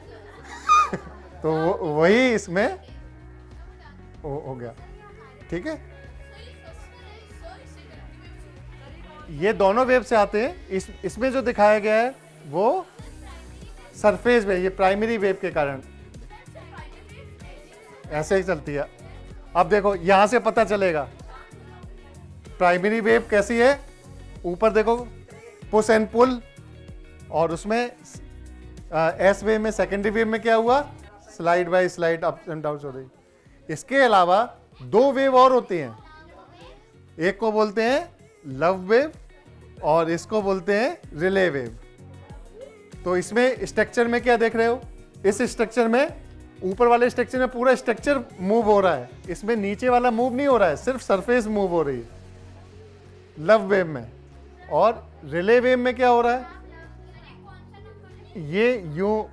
तो वही इसमें हो गया, ठीक है। ये दोनों वेव से आते हैं। इसमें जो दिखाया गया है वो सरफेस वेव, ये प्राइमरी वेव के कारण ऐसे ही चलती है। अब देखो यहां से पता चलेगा प्राइमरी वेव कैसी है। ऊपर देखो पुश एंड पुल, और उसमें एस वेव में, सेकेंडरी वेव में क्या हुआ, slide bye slide up and down हो रही। इसके अलावा दो वेव और होती हैं, एक को बोलते हैं लव वेव और इसको बोलते हैं रिले वेव। तो इसमें स्ट्रक्चर में क्या देख रहे हो, इस स्ट्रक्चर में, ऊपर वाले स्ट्रक्चर में पूरा स्ट्रक्चर मूव हो रहा है, इसमें नीचे वाला मूव नहीं हो रहा है, सिर्फ सरफेस मूव हो रही है लव वेव में। और रिले वेव में क्या हो रहा है, ये यूं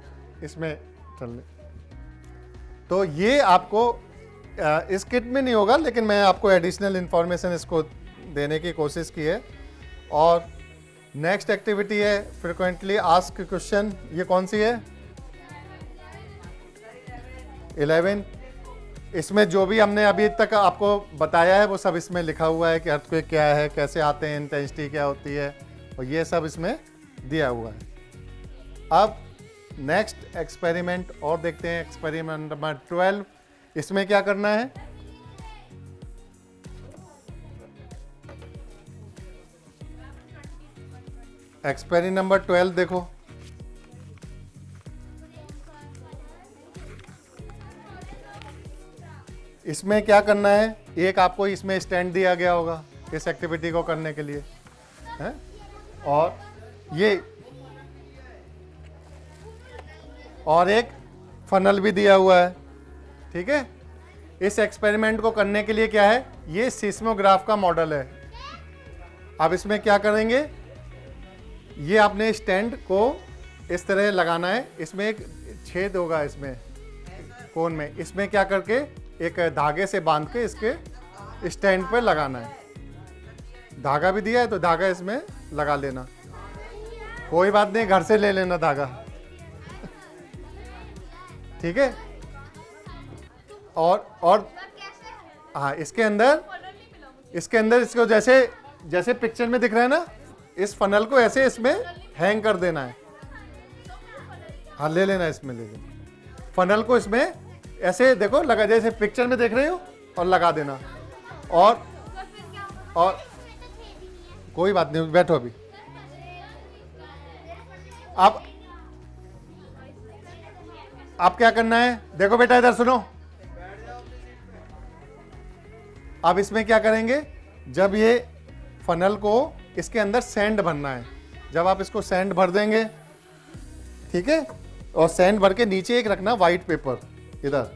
इसमें चल। तो ये आपको इस किट में नहीं होगा, लेकिन मैं आपको एडिशनल इंफॉर्मेशन इसको देने की कोशिश की है। और नेक्स्ट एक्टिविटी है फ्रिक्वेंटली आस्क्ड क्वेश्चन। ये कौन सी है, 11। इसमें जो भी हमने अभी तक आपको बताया है वो सब इसमें लिखा हुआ है कि अर्थक्वेक क्या है, कैसे आते हैं, इंटेंसिटी क्या होती है, और ये सब इसमें दिया हुआ है। अब नेक्स्ट एक्सपेरिमेंट और देखते हैं, एक्सपेरिमेंट नंबर 12। इसमें क्या करना है, एक्सपेरी नंबर 12 देखो। इसमें क्या करना है, एक आपको इसमें स्टैंड दिया गया होगा इस एक्टिविटी को करने के लिए है, और ये और एक फनल भी दिया हुआ है। ठीक है, इस एक्सपेरिमेंट को करने के लिए क्या है, ये सीस्मोग्राफ का मॉडल है। अब इसमें क्या करेंगे, ये आपने स्टैंड को इस तरह लगाना है, इसमें एक छेद होगा इसमें कोन में, इसमें क्या करके एक धागे से बांध के इसके स्टैंड पर लगाना है। धागा भी दिया है तो धागा इसमें लगा लेना, कोई बात नहीं, घर से ले लेना धागा। ठीक है, और हाँ, इसके अंदर इसको जैसे पिक्चर में दिख रहा है ना, इस फनल को ऐसे इसमें हैंग कर देना है। हाँ, ले लेना, इसमें ले लेना फनल को, इसमें ऐसे देखो लगा, जैसे पिक्चर में देख रहे हो, और लगा देना। और कोई बात नहीं, बैठो अभी। अब क्या करना है, देखो बेटा इधर सुनो। अब इसमें क्या करेंगे, जब ये फनल को इसके अंदर सैंड भरना है, जब आप इसको सैंड भर देंगे, ठीक है, और सैंड भर के नीचे एक रखना वाइट पेपर इधर,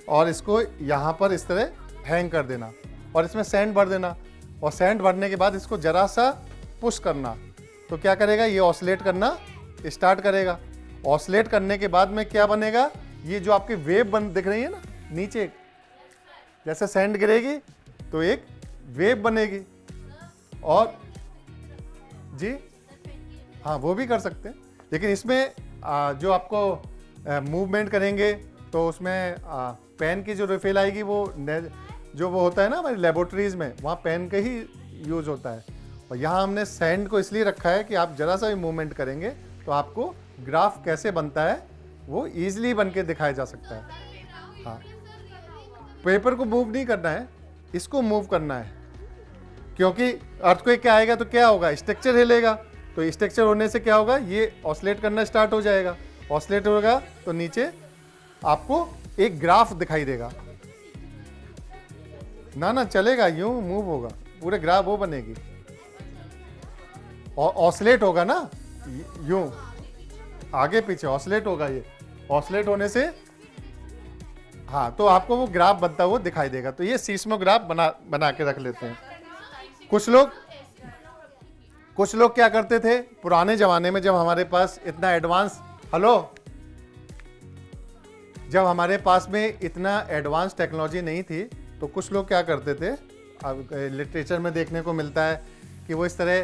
और इसको यहाँ पर इस तरह हैंग कर देना, और इसमें सैंड भर देना, और सैंड भरने के बाद इसको जरा सा पुश करना, तो क्या करेगा, ये ऑसिलेट करना स्टार्ट करेगा। ऑसिलेट करने के बाद में क्या बनेगा, ये जो आपकी वेव दिख रही है ना नीचे, जैसे सैंड गिरेगी तो एक वेव बनेगी। और जी हाँ, वो भी कर सकते हैं, लेकिन इसमें जो आपको मूवमेंट करेंगे तो उसमें पेन की जो रिफिल आएगी, वो होता है ना हमारी लेबोरेटरीज में, वहाँ पेन का ही यूज होता है। और यहाँ हमने सैंड को इसलिए रखा है कि आप जरा सा भी मूवमेंट करेंगे तो आपको ग्राफ कैसे बनता है वो ईजिली बन के दिखाया जा सकता है। हाँ, पेपर को मूव नहीं करना है, इसको मूव करना है, क्योंकि अर्थक्वेक क्या आएगा तो क्या होगा, स्ट्रक्चर हिलेगा, तो स्ट्रक्चर होने से क्या होगा, ये ऑसिलेट करना स्टार्ट हो जाएगा। ऑसिलेट होगा तो नीचे आपको एक ग्राफ दिखाई देगा ना, चलेगा, यूं मूव होगा, पूरे ग्राफ वो बनेगी, और ऑसिलेट होगा ना, यूं आगे पीछे ऑसिलेट होगा, ये ऑसिलेट होने से हाँ, तो आपको वो ग्राफ बनता हुआ दिखाई देगा। तो ये सीस्मोग्राफ बना के रख लेते हैं। कुछ लोग क्या करते थे पुराने जमाने में, जब हमारे पास इतना एडवांस जब हमारे पास में इतना एडवांस टेक्नोलॉजी नहीं थी, तो कुछ लोग क्या करते थे, अब लिटरेचर में देखने को मिलता है कि वो इस तरह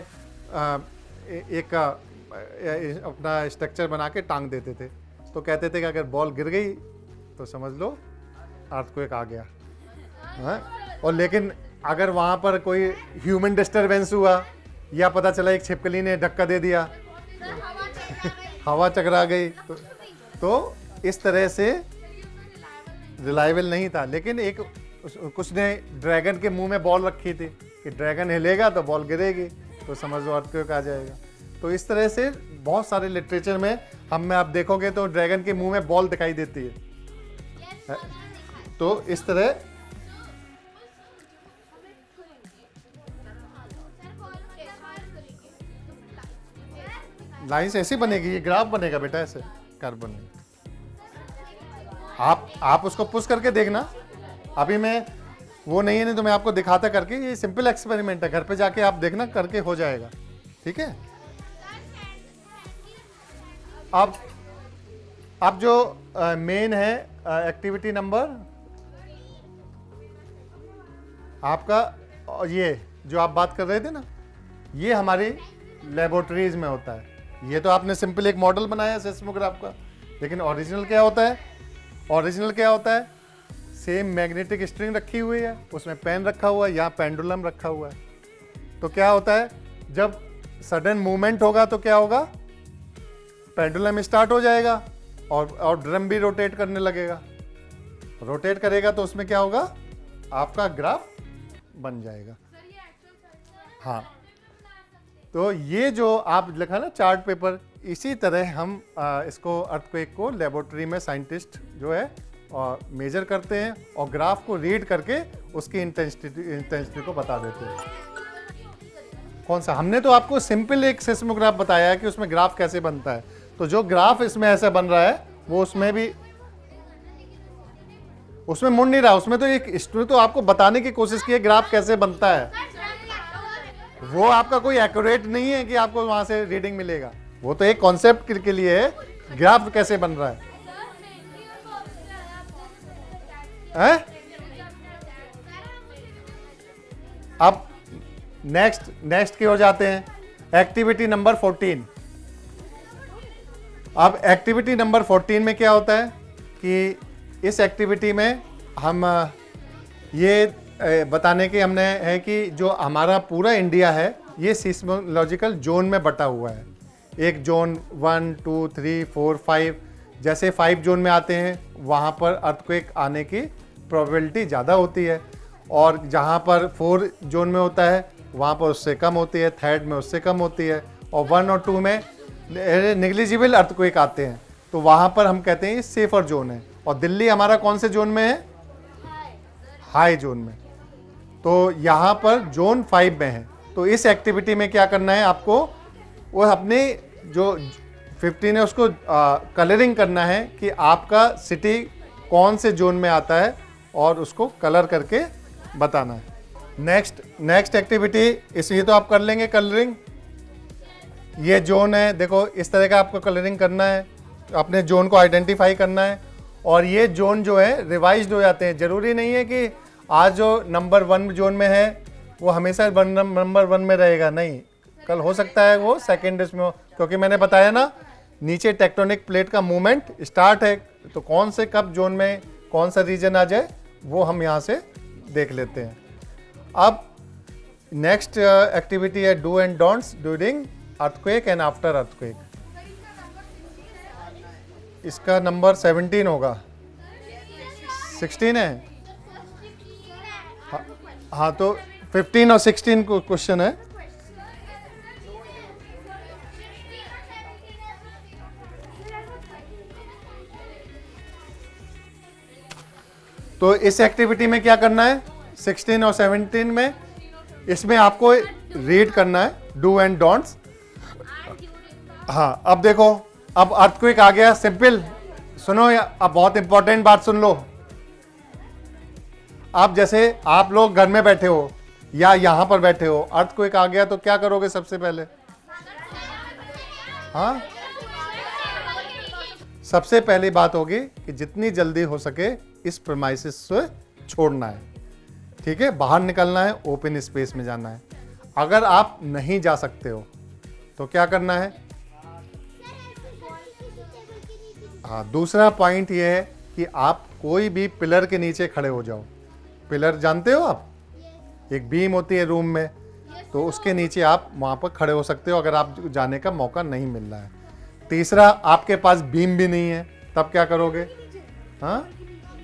एक अपना स्ट्रक्चर बना के टांग देते थे। तो कहते थे कि अगर बॉल गिर गई तो समझ लो अर्थक्वेक आ गया। हाँ? और लेकिन अगर वहाँ पर कोई ह्यूमन डिस्टरबेंस हुआ, या पता चला एक छिपकली ने धक्का दे दिया, हवा चकरा गई, तो इस तरह से रिलायबल नहीं था। लेकिन कुछ ने ड्रैगन के मुंह में बॉल रखी थी कि ड्रैगन हिलेगा तो बॉल गिरेगी, तो समझ लो अर्थक्वेक आ जाएगा। तो इस तरह से बहुत सारे लिटरेचर में आप देखोगे तो ड्रैगन के मुंह में बॉल दिखाई देती है। तो इस तरह लाइन से ऐसी बनेगी, ये ग्राफ बनेगा बेटा, ऐसे कर्व बनेगा। आप उसको पुश करके देखना, अभी मैं वो नहीं है, नहीं तो मैं आपको दिखाता करके। ये सिंपल एक्सपेरिमेंट है, घर पे जाके आप देखना, करके हो जाएगा, ठीक है। अब जो मेन है एक्टिविटी नंबर आपका, ये जो आप बात कर रहे थे ना, ये हमारी लेबोरेटरीज में होता है। ये तो आपने सिंपल एक मॉडल बनाया सीस्मोग्राफ का, लेकिन ओरिजिनल क्या होता है? ओरिजिनल क्या होता है? सेम मैग्नेटिक स्ट्रिंग रखी हुई है, उसमें पेन रखा हुआ है, यहाँ पेंडुलम रखा हुआ है। तो क्या होता है, जब सडन मूवमेंट होगा तो क्या होगा, पेंडुलम स्टार्ट हो जाएगा और ड्रम भी रोटेट करने लगेगा। रोटेट करेगा तो उसमें क्या होगा, आपका ग्राफ बन जाएगा। हाँ, तो ये जो आप लिखा ना चार्ट पेपर, इसी तरह हम इसको अर्थक्वेक को लेबोरेटरी में साइंटिस्ट जो है और मेजर करते हैं और ग्राफ को रीड करके उसकी इंटेंसिटी को बता देते हैं। कौन सा? हमने तो आपको सिंपल एक सिस्मोग्राफ बताया है कि उसमें ग्राफ कैसे बनता है। तो जो ग्राफ इसमें ऐसा बन रहा है वो उसमें भी, उसमें मुड़ नहीं रहा, उसमें तो एक इसमें तो आपको बताने की कोशिश की है ग्राफ कैसे बनता है। वो आपका कोई एक्यूरेट नहीं है कि आपको वहां से रीडिंग मिलेगा, वो तो एक कॉन्सेप्ट के लिए है ग्राफ कैसे बन रहा है। अब नेक्स्ट की ओर जाते हैं, एक्टिविटी नंबर 14। अब एक्टिविटी नंबर 14 में क्या होता है कि इस एक्टिविटी में हम ये बताने के हमने है कि जो हमारा पूरा इंडिया है ये सिस्मोलॉजिकल जोन में बटा हुआ है। एक जोन 1, 2, 3, 4, 5, जैसे 5 जोन में आते हैं वहाँ पर अर्थक्वेक आने की प्रोबेबिलिटी ज़्यादा होती है, और जहाँ पर 4 जोन में होता है वहाँ पर उससे कम होती है, 3rd में उससे कम होती है, और 1 और 2 में नेग्लिजिबल अर्थक्वेक आते हैं, तो वहाँ पर हम कहते हैं ये सेफर जोन है। और दिल्ली हमारा कौन से जोन में है? हाई जोन में। तो यहाँ पर जोन 5 में है। तो इस एक्टिविटी में क्या करना है आपको, वो अपने जो 15 है उसको कलरिंग करना है कि आपका सिटी कौन से जोन में आता है और उसको कलर करके बताना है। नेक्स्ट एक्टिविटी, इसलिए तो आप कर लेंगे कलरिंग। ये जोन है, देखो इस तरह का आपको कलरिंग करना है, अपने जोन को आइडेंटिफाई करना है। और ये जोन जो है रिवाइज्ड हो जाते हैं, ज़रूरी नहीं है कि आज जो नंबर 1 जोन में है वो हमेशा नंबर 1 में रहेगा, नहीं, कल हो सकता है वो सेकेंड इसमें हो, क्योंकि मैंने बताया ना नीचे टेक्टोनिक प्लेट का मूवमेंट स्टार्ट है, तो कौन से कब जोन में कौन सा रीजन आ जाए वो हम यहाँ से देख लेते हैं। अब नेक्स्ट एक्टिविटी है do and don'ts during earthquake and after earthquake. इसका नंबर 17 होगा, 16 है। हाँ तो 15 और 16 को क्वेश्चन है। तो इस एक्टिविटी में क्या करना है 16 और 17 में, इसमें आपको रीड करना है डू एंड डोंट्स। हाँ अब देखो, अब अर्थक्वेक आ गया, सिंपल सुनो, अब बहुत इंपॉर्टेंट बात सुन लो। अब जैसे आप लोग घर में बैठे हो या यहां पर बैठे हो, अर्थक्वेक आ गया तो क्या करोगे सबसे पहले? हाँ, सबसे पहली बात होगी कि जितनी जल्दी हो सके इस प्रेमाइसिस से छोड़ना है, ठीक है, बाहर निकलना है, ओपन स्पेस में जाना है। अगर आप नहीं जा सकते हो तो क्या करना है? हाँ, दूसरा पॉइंट ये है कि आप कोई भी पिलर के नीचे खड़े हो जाओ। पिलर जानते हो आप, एक बीम होती है रूम में, तो उसके नीचे आप वहाँ पर खड़े हो सकते हो अगर आप जाने का मौका नहीं मिल रहा है। तीसरा, आपके पास बीम भी नहीं है, तब क्या करोगे? हाँ,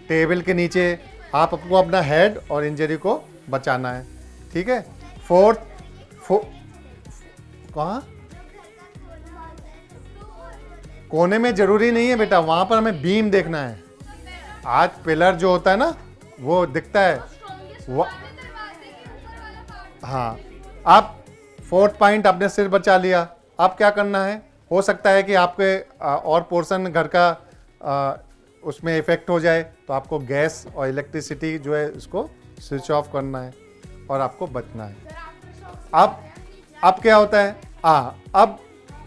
टेबल के नीचे आप आपको अपना हेड और इंजरी को बचाना है, ठीक है। फोर्थ कहाँ? कोने में जरूरी नहीं है बेटा, वहां पर हमें बीम देखना है। आज पिलर जो होता है ना वो दिखता है वो, हाँ। आप फोर्थ पॉइंट अपने सिर बचा लिया। अब क्या करना है, हो सकता है कि आपके और पोर्शन घर का उसमें इफेक्ट हो जाए, तो आपको गैस और इलेक्ट्रिसिटी जो है उसको स्विच ऑफ करना है और आपको बचना है। अब क्या होता है, अब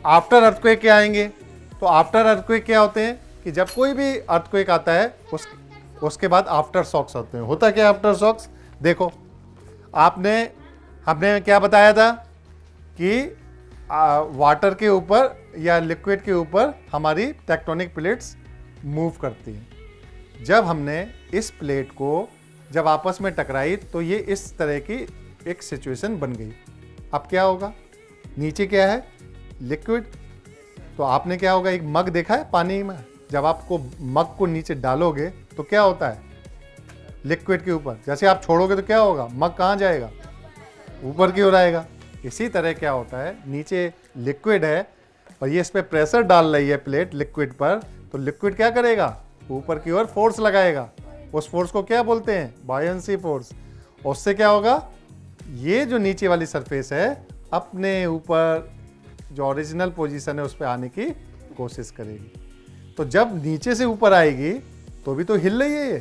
आफ्टर अर्थक्वेक क्या आएंगे? तो आफ्टर अर्थक्वेक क्या होते हैं कि जब कोई भी अर्थक्वेक आता है उसके बाद आफ्टर शॉक्स होते हैं। होता क्या आफ्टर शॉक्स? देखो, हमने क्या बताया था कि वाटर के ऊपर या लिक्विड के ऊपर हमारी टेक्टोनिक प्लेट्स मूव करती हैं। जब हमने इस प्लेट को जब आपस में टकराई तो ये इस तरह की एक सिचुएशन बन गई। अब क्या होगा? नीचे क्या है? लिक्विड। तो आपने क्या होगा, एक मग देखा है पानी में, जब आपको मग को नीचे डालोगे तो क्या होता है? लिक्विड के ऊपर जैसे आप छोड़ोगे तो क्या होगा? मग कहाँ जाएगा? ऊपर की ओर आएगा। इसी तरह क्या होता है, नीचे लिक्विड है और ये इस पर प्रेशर डाल रही है प्लेट लिक्विड पर, तो लिक्विड क्या करेगा, ऊपर की ओर फोर्स लगाएगा। उस फोर्स को क्या बोलते हैं, बायंसी फोर्स। उससे क्या होगा, ये जो नीचे वाली सरफेस है अपने ऊपर जो ओरिजिनल पोजीशन है उस पर आने की कोशिश करेगी। तो जब नीचे से ऊपर आएगी तो भी तो हिल रही है ये,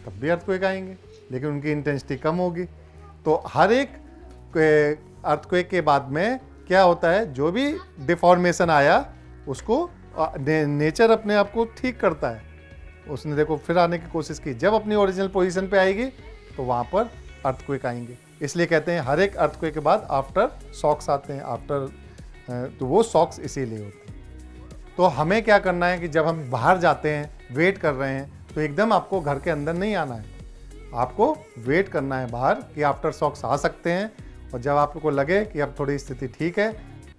तब भी अर्थक्वेक आएंगे, लेकिन उनकी इंटेंसिटी कम होगी। तो हर एक अर्थक्वेक के बाद में क्या होता है, जो भी डिफॉर्मेशन आया उसको नेचर अपने आप को ठीक करता है। उसने देखो फिर आने की कोशिश की, जब अपनी ओरिजिनल पोजीशन पे आएगी तो वहाँ पर अर्थक्वेक आएंगे। इसलिए कहते हैं हर एक अर्थक्वेक के बाद आफ्टर शॉक्स आते हैं, तो वो शॉक्स इसीलिए होते हैं। तो हमें क्या करना है कि जब हम बाहर जाते हैं, वेट कर रहे हैं, तो एकदम आपको घर के अंदर नहीं आना है, आपको वेट करना है बाहर कि आफ्टर शॉक्स आ सकते हैं। और जब आपको लगे कि अब थोड़ी स्थिति ठीक है,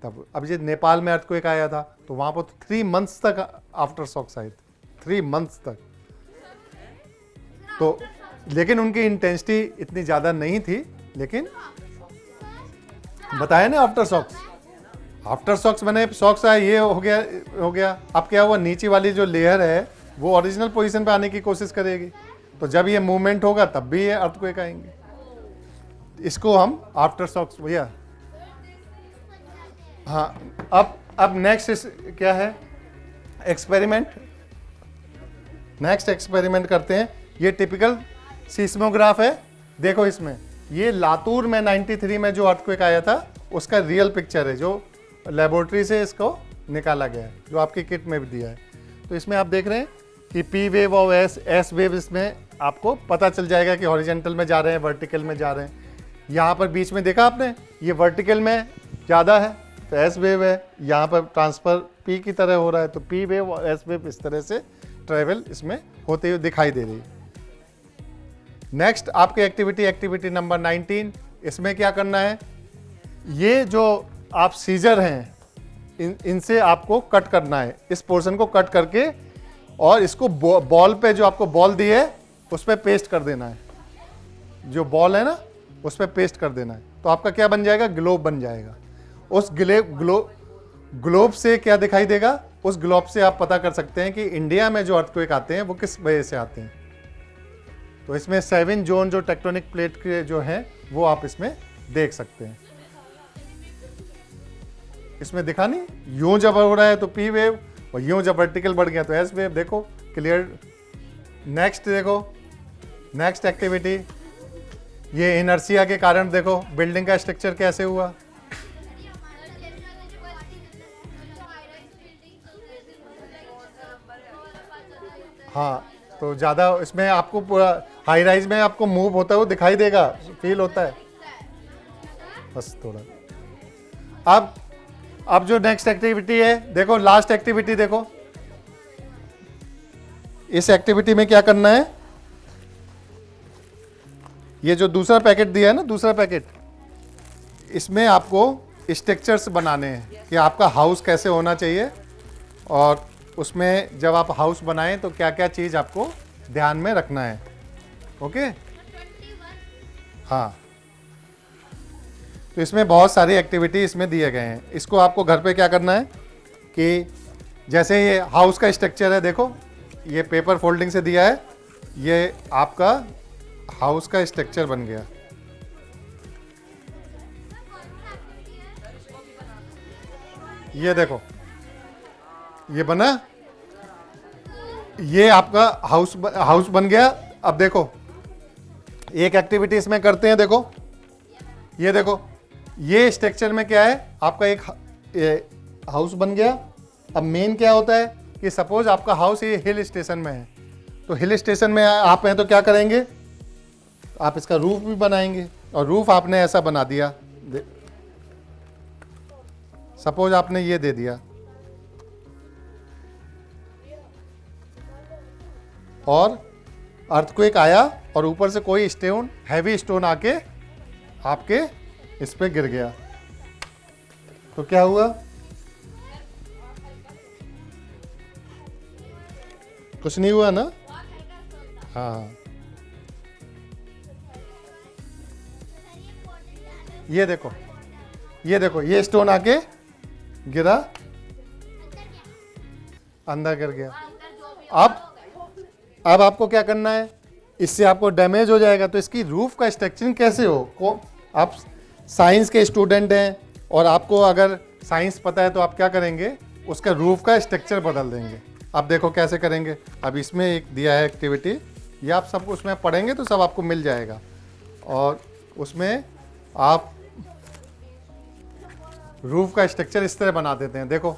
तब अब ये नेपाल में अर्थक्वेक आया था तो वहाँ पर 3 मंथ्स तक आफ्टर शॉक्स आए थे, 3 मंथ्स तक। तो लेकिन उनकी इंटेंसिटी इतनी ज़्यादा नहीं थी, लेकिन बताया ना आफ्टर शॉक्स मैंने शॉक्स आए, ये हो गया। अब क्या हुआ, नीचे वाली जो लेयर है वो ओरिजिनल पोजीशन पे आने की कोशिश करेगी, तो जब ये मूवमेंट होगा तब भी ये अर्थक्वेक आएंगे। इसको हम आफ्टर शॉक्स भैया। हाँ, अब नेक्स्ट क्या है, एक्सपेरिमेंट। नेक्स्ट एक्सपेरिमेंट करते हैं। ये टिपिकल सीस्मोग्राफ है। देखो इसमें ये लातूर में 93 में जो अर्थक्वेक आया था उसका रियल पिक्चर है, जो लेबोरेटरी से इसको निकाला गया है, जो आपकी किट में भी दिया है। तो इसमें आप देख रहे हैं कि पी वेव और एस वेव, इसमें आपको पता चल जाएगा कि हॉरिजेंटल में जा रहे हैं, वर्टिकल में जा रहे हैं। यहाँ पर बीच में देखा आपने, ये वर्टिकल में ज़्यादा है तो एस वेव है, यहाँ पर ट्रांसफ़र पी की तरह हो रहा है, तो पी वेव और एस वेव इस तरह से ट्रेवल इसमें होते हुए दिखाई दे रही है। नेक्स्ट आपकी एक्टिविटी नंबर 19, इसमें क्या करना है, ये जो आप सीजर हैं इनसे आपको कट करना है, इस पोर्शन को कट करके और इसको बॉल पे, जो आपको बॉल दी है उस पर पेस्ट कर देना है। जो बॉल है ना उस पर पेस्ट कर देना है, तो आपका क्या बन जाएगा, ग्लोब बन जाएगा। उस ग्लोब से क्या दिखाई देगा, उस ग्लोब से आप पता कर सकते हैं कि इंडिया में जो अर्थक्वेक आते हैं वो किस वजह से आते हैं। तो इसमें 7 जोन जो टेक्टोनिक प्लेट के जो हैं वो आप इसमें देख सकते हैं। इसमें दिखा नहीं, यूं जब हो रहा है तो पी वेव, और यूं जब वर्टिकल बढ़ गया तो एस वेव। देखो क्लियर। नेक्स्ट देखो, नेक्स्ट एक्टिविटी, ये इनर्शिया के कारण देखो बिल्डिंग का स्ट्रक्चर कैसे हुआ। हाँ, तो ज़्यादा इसमें आपको पूरा हाई राइज में आपको मूव होता हुआ दिखाई देगा, फील होता है बस थोड़ा। अब जो नेक्स्ट एक्टिविटी है, देखो लास्ट एक्टिविटी देखो। इस एक्टिविटी में क्या करना है, ये जो दूसरा पैकेट दिया है ना, दूसरा पैकेट, इसमें आपको स्ट्रक्चर्स बनाने हैं कि आपका हाउस कैसे होना चाहिए, और उसमें जब आप हाउस बनाएं तो क्या क्या चीज़ आपको ध्यान में रखना है। ओके, हाँ, तो इसमें बहुत सारी एक्टिविटी इसमें दिए गए हैं। इसको आपको घर पे क्या करना है कि जैसे ये हाउस का स्ट्रक्चर है, देखो ये पेपर फोल्डिंग से दिया है, ये आपका हाउस का स्ट्रक्चर बन गया। ये देखो ये बना, ये आपका हाउस बन गया। अब देखो एक एक्टिविटी इसमें करते हैं, देखो ये देखो, ये स्ट्रक्चर में क्या है, आपका एक हाउस बन गया। अब मेन क्या होता है कि सपोज आपका हाउस ये हिल स्टेशन में है, तो हिल स्टेशन में आप हैं तो क्या करेंगे, आप इसका रूफ भी बनाएंगे, और रूफ आपने ऐसा बना दिया, सपोज आपने ये दे दिया, और अर्थक्वेक आया और ऊपर से कोई स्टोन, हैवी स्टोन आके आपके इस पे गिर गया, तो क्या हुआ, कुछ नहीं हुआ ना। हाँ, ये देखो, ये देखो, ये स्टोन आके गिरा, अंदर गिर गया। अब आपको क्या करना है, इससे आपको डैमेज हो जाएगा। तो इसकी रूफ का स्ट्रक्चरिंग कैसे हो, आप साइंस के स्टूडेंट हैं और आपको अगर साइंस पता है तो आप क्या करेंगे, उसका रूफ का स्ट्रक्चर बदल देंगे। अब देखो कैसे करेंगे। अब इसमें एक दिया है एक्टिविटी, ये आप सब उसमें पढ़ेंगे तो सब आपको मिल जाएगा। और उसमें आप रूफ का स्ट्रक्चर इस तरह बना देते हैं। देखो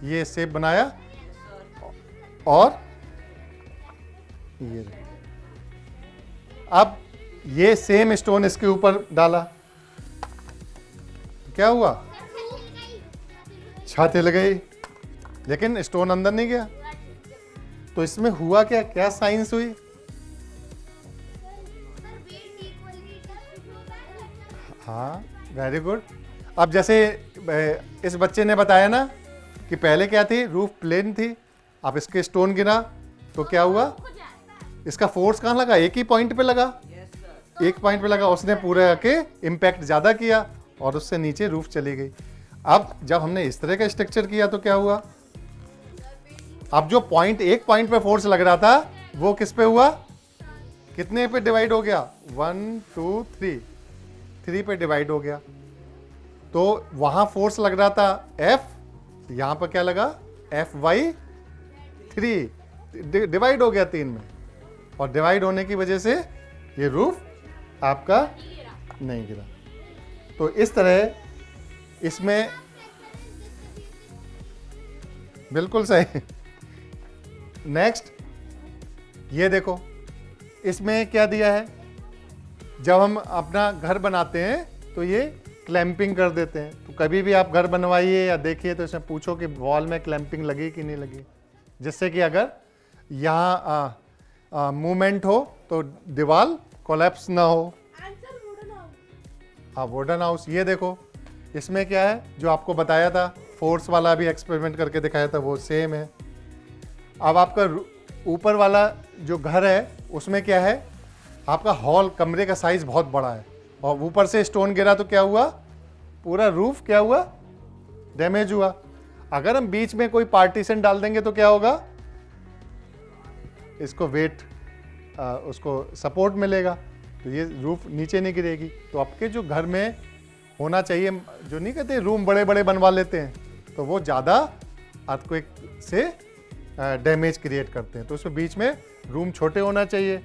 ये शेप बनाया और ये, अब ये सेम स्टोन इसके ऊपर डाला, क्या हुआ, छत हिल गई, लेकिन स्टोन अंदर नहीं गया। तो इसमें हुआ क्या, क्या साइंस हुई? हाँ, वेरी गुड। अब जैसे इस बच्चे ने बताया ना कि पहले क्या थी, रूफ प्लेन थी, अब इसके स्टोन गिरा तो क्या हुआ, इसका फोर्स कहाँ लगा, एक ही पॉइंट पे लगा, एक पॉइंट पे लगा, उसने पूरे के इम्पैक्ट ज़्यादा किया और उससे नीचे रूफ चली गई। अब जब हमने इस तरह का स्ट्रक्चर किया तो क्या हुआ, अब जो पॉइंट, एक पॉइंट पे फोर्स लग रहा था वो किस पे हुआ, कितने पे डिवाइड हो गया, 1 2 3 पे डिवाइड हो गया। तो वहां फोर्स लग रहा था F, यहां पर क्या लगा, F/3, डिवाइड हो गया 3 में, और डिवाइड होने की वजह से ये रूफ आपका नहीं गिरा। तो इस तरह इसमें बिल्कुल सही। नेक्स्ट ये देखो, इसमें क्या दिया है, जब हम अपना घर बनाते हैं तो ये क्लैंपिंग कर देते हैं। तो कभी भी आप घर बनवाइए या देखिए तो इसमें पूछो कि वॉल में क्लैंपिंग लगी कि नहीं लगी, जिससे कि अगर यहाँ मूवमेंट हो तो दीवार कोलैप्स ना हो। हाँ, वुडन हाउस, ये देखो इसमें क्या है, जो आपको बताया था फोर्स वाला भी एक्सपेरिमेंट करके दिखाया था, वो सेम है। अब आपका ऊपर वाला जो घर है उसमें क्या है, आपका हॉल, कमरे का साइज बहुत बड़ा है और ऊपर से स्टोन गिरा तो क्या हुआ, पूरा रूफ क्या हुआ, डैमेज हुआ। अगर हम बीच में कोई पार्टीशन डाल देंगे तो क्या होगा, इसको वेट, उसको सपोर्ट मिलेगा, तो ये रूफ नीचे नहीं गिरेगी। तो आपके जो घर में होना चाहिए, जो नहीं कहते रूम बड़े बड़े बनवा लेते हैं, तो वो ज़्यादा अर्थक्वेक से डैमेज क्रिएट करते हैं। तो उसमें बीच में रूम छोटे होना चाहिए।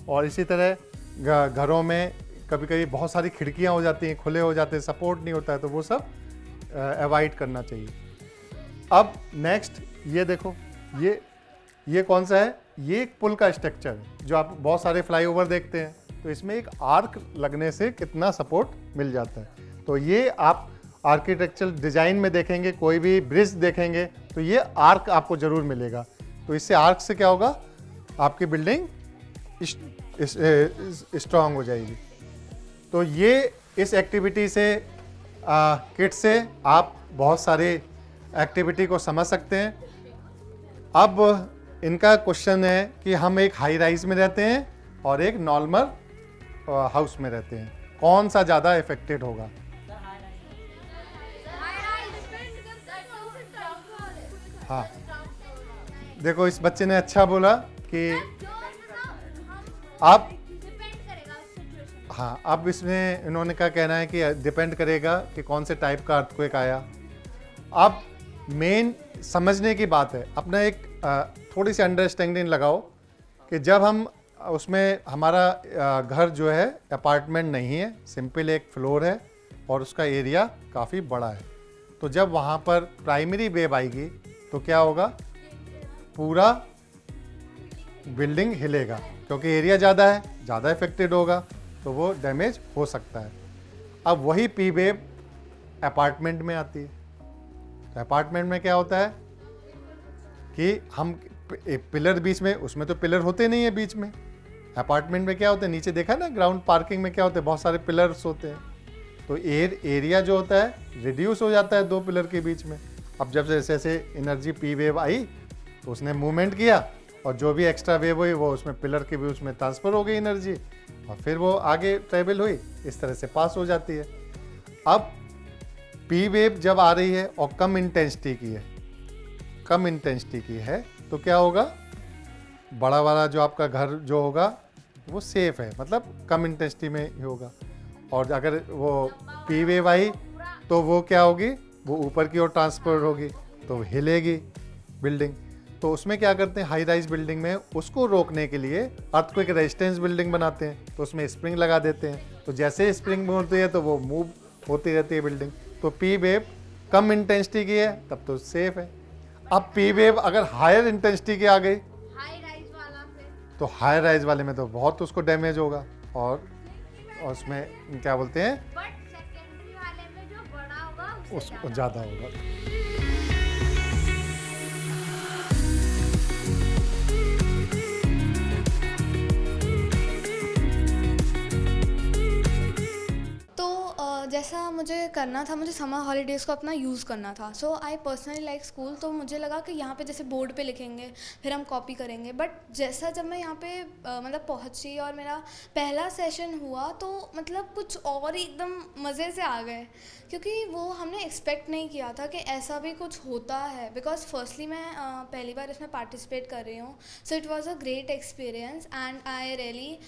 और इसी तरह घरों में कभी कभी बहुत सारी खिड़कियां हो जाती हैं, खुले हो जाते हैं, सपोर्ट नहीं होता है, तो वो सब अवॉइड करना चाहिए। अब नेक्स्ट ये देखो, ये कौन सा है, ये एक पुल का स्ट्रक्चर है, जो आप बहुत सारे फ्लाईओवर देखते हैं, तो इसमें एक आर्क लगने से कितना सपोर्ट मिल जाता है। तो ये आप आर्किटेक्चरल डिज़ाइन में देखेंगे, कोई भी ब्रिज देखेंगे तो ये आर्क आपको ज़रूर मिलेगा। तो इससे आर्क से क्या होगा, आपकी बिल्डिंग स्ट्रांग हो जाएगी। तो ये इस एक्टिविटी से, किट से आप बहुत सारे एक्टिविटी को समझ सकते हैं। अब इनका क्वेश्चन है कि हम एक हाई राइज में रहते हैं और एक नॉर्मल हाउस में रहते हैं, कौन सा ज़्यादा इफेक्टेड होगा। हाँ, देखो इस बच्चे ने अच्छा बोला कि आप, हाँ, अब इसमें इन्होंने क्या कहना है कि डिपेंड करेगा कि कौन से टाइप का अर्थक्वेक आया। अब मेन समझने की बात है, अपना एक थोड़ी सी अंडरस्टैंडिंग लगाओ कि जब हम उसमें, हमारा घर जो है अपार्टमेंट नहीं है, सिंपल एक फ्लोर है और उसका एरिया काफ़ी बड़ा है, तो जब वहाँ पर प्राइमरी वेव आएगी तो क्या होगा, पूरा बिल्डिंग हिलेगा, क्योंकि एरिया ज़्यादा है, ज़्यादा इफेक्टेड होगा, तो वो डैमेज हो सकता है। अब वही पी वेव अपार्टमेंट में आती है। तो अपार्टमेंट में क्या होता है कि हम पिलर बीच में, उसमें तो पिलर होते नहीं है बीच में। अपार्टमेंट में क्या होता है, नीचे देखा ना ग्राउंड पार्किंग में क्या होते हैं, बहुत सारे पिलर्स होते हैं, तो एरिया जो होता है रिड्यूस हो जाता है 2 पिलर के बीच में। अब जब जैसे जैसे एनर्जी पी वेव आई तो उसने मूवमेंट किया और जो भी एक्स्ट्रा वेव हुई वो उसमें पिलर के बीच में ट्रांसफ़र हो गई एनर्जी, और फिर वो आगे ट्रेवल हुई, इस तरह से पास हो जाती है। अब पी वेव जब आ रही है और कम इंटेंसिटी की है, कम इंटेंसिटी की है, तो क्या होगा, बड़ा वाला जो आपका घर जो होगा वो सेफ है, मतलब कम इंटेंसिटी में ही होगा। और अगर वो पी वेव आई तो वो क्या होगी, वो ऊपर की ओर ट्रांसफर होगी, तो हिलेगी बिल्डिंग। तो उसमें क्या करते हैं, हाई राइज बिल्डिंग में उसको रोकने के लिए अर्थक्वेक रेजिस्टेंस बिल्डिंग बनाते हैं, तो उसमें स्प्रिंग लगा देते हैं। तो जैसे स्प्रिंग होती है तो वो मूव होती रहती है बिल्डिंग। तो पी वेव कम इंटेंसिटी की है तब तो सेफ है। अब पी वेव अगर हायर इंटेंसिटी की आ गई हाई राइज वाला पे तो हाई राइज वाले में तो बहुत उसको डैमेज होगा, और उसमें क्या बोलते हैं, बट सेकेंडरी वाले में जो बड़ा होगा उसको ज़्यादा होगा। जैसा मुझे करना था, मुझे समर हॉलीडेज़ को अपना यूज़ करना था। सो आई पर्सनली लाइक स्कूल। तो मुझे लगा कि यहाँ पे जैसे बोर्ड पे लिखेंगे फिर हम कॉपी करेंगे, बट जैसा जब मैं यहाँ पे मतलब पहुँची और मेरा पहला सेशन हुआ तो मतलब कुछ और ही एकदम मज़े से आ गए, क्योंकि वो हमने एक्सपेक्ट नहीं किया था कि ऐसा भी कुछ होता है। बिकॉज फर्स्टली मैं पहली बार इसमें पार्टिसिपेट कर रही हूँ, so it was a great experience and I really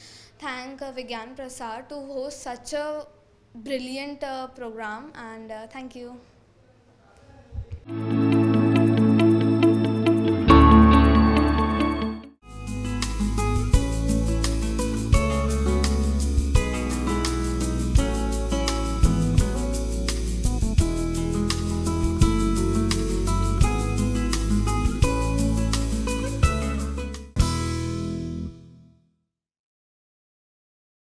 thank विज्ञान प्रसार to host such a brilliant program, and thank you.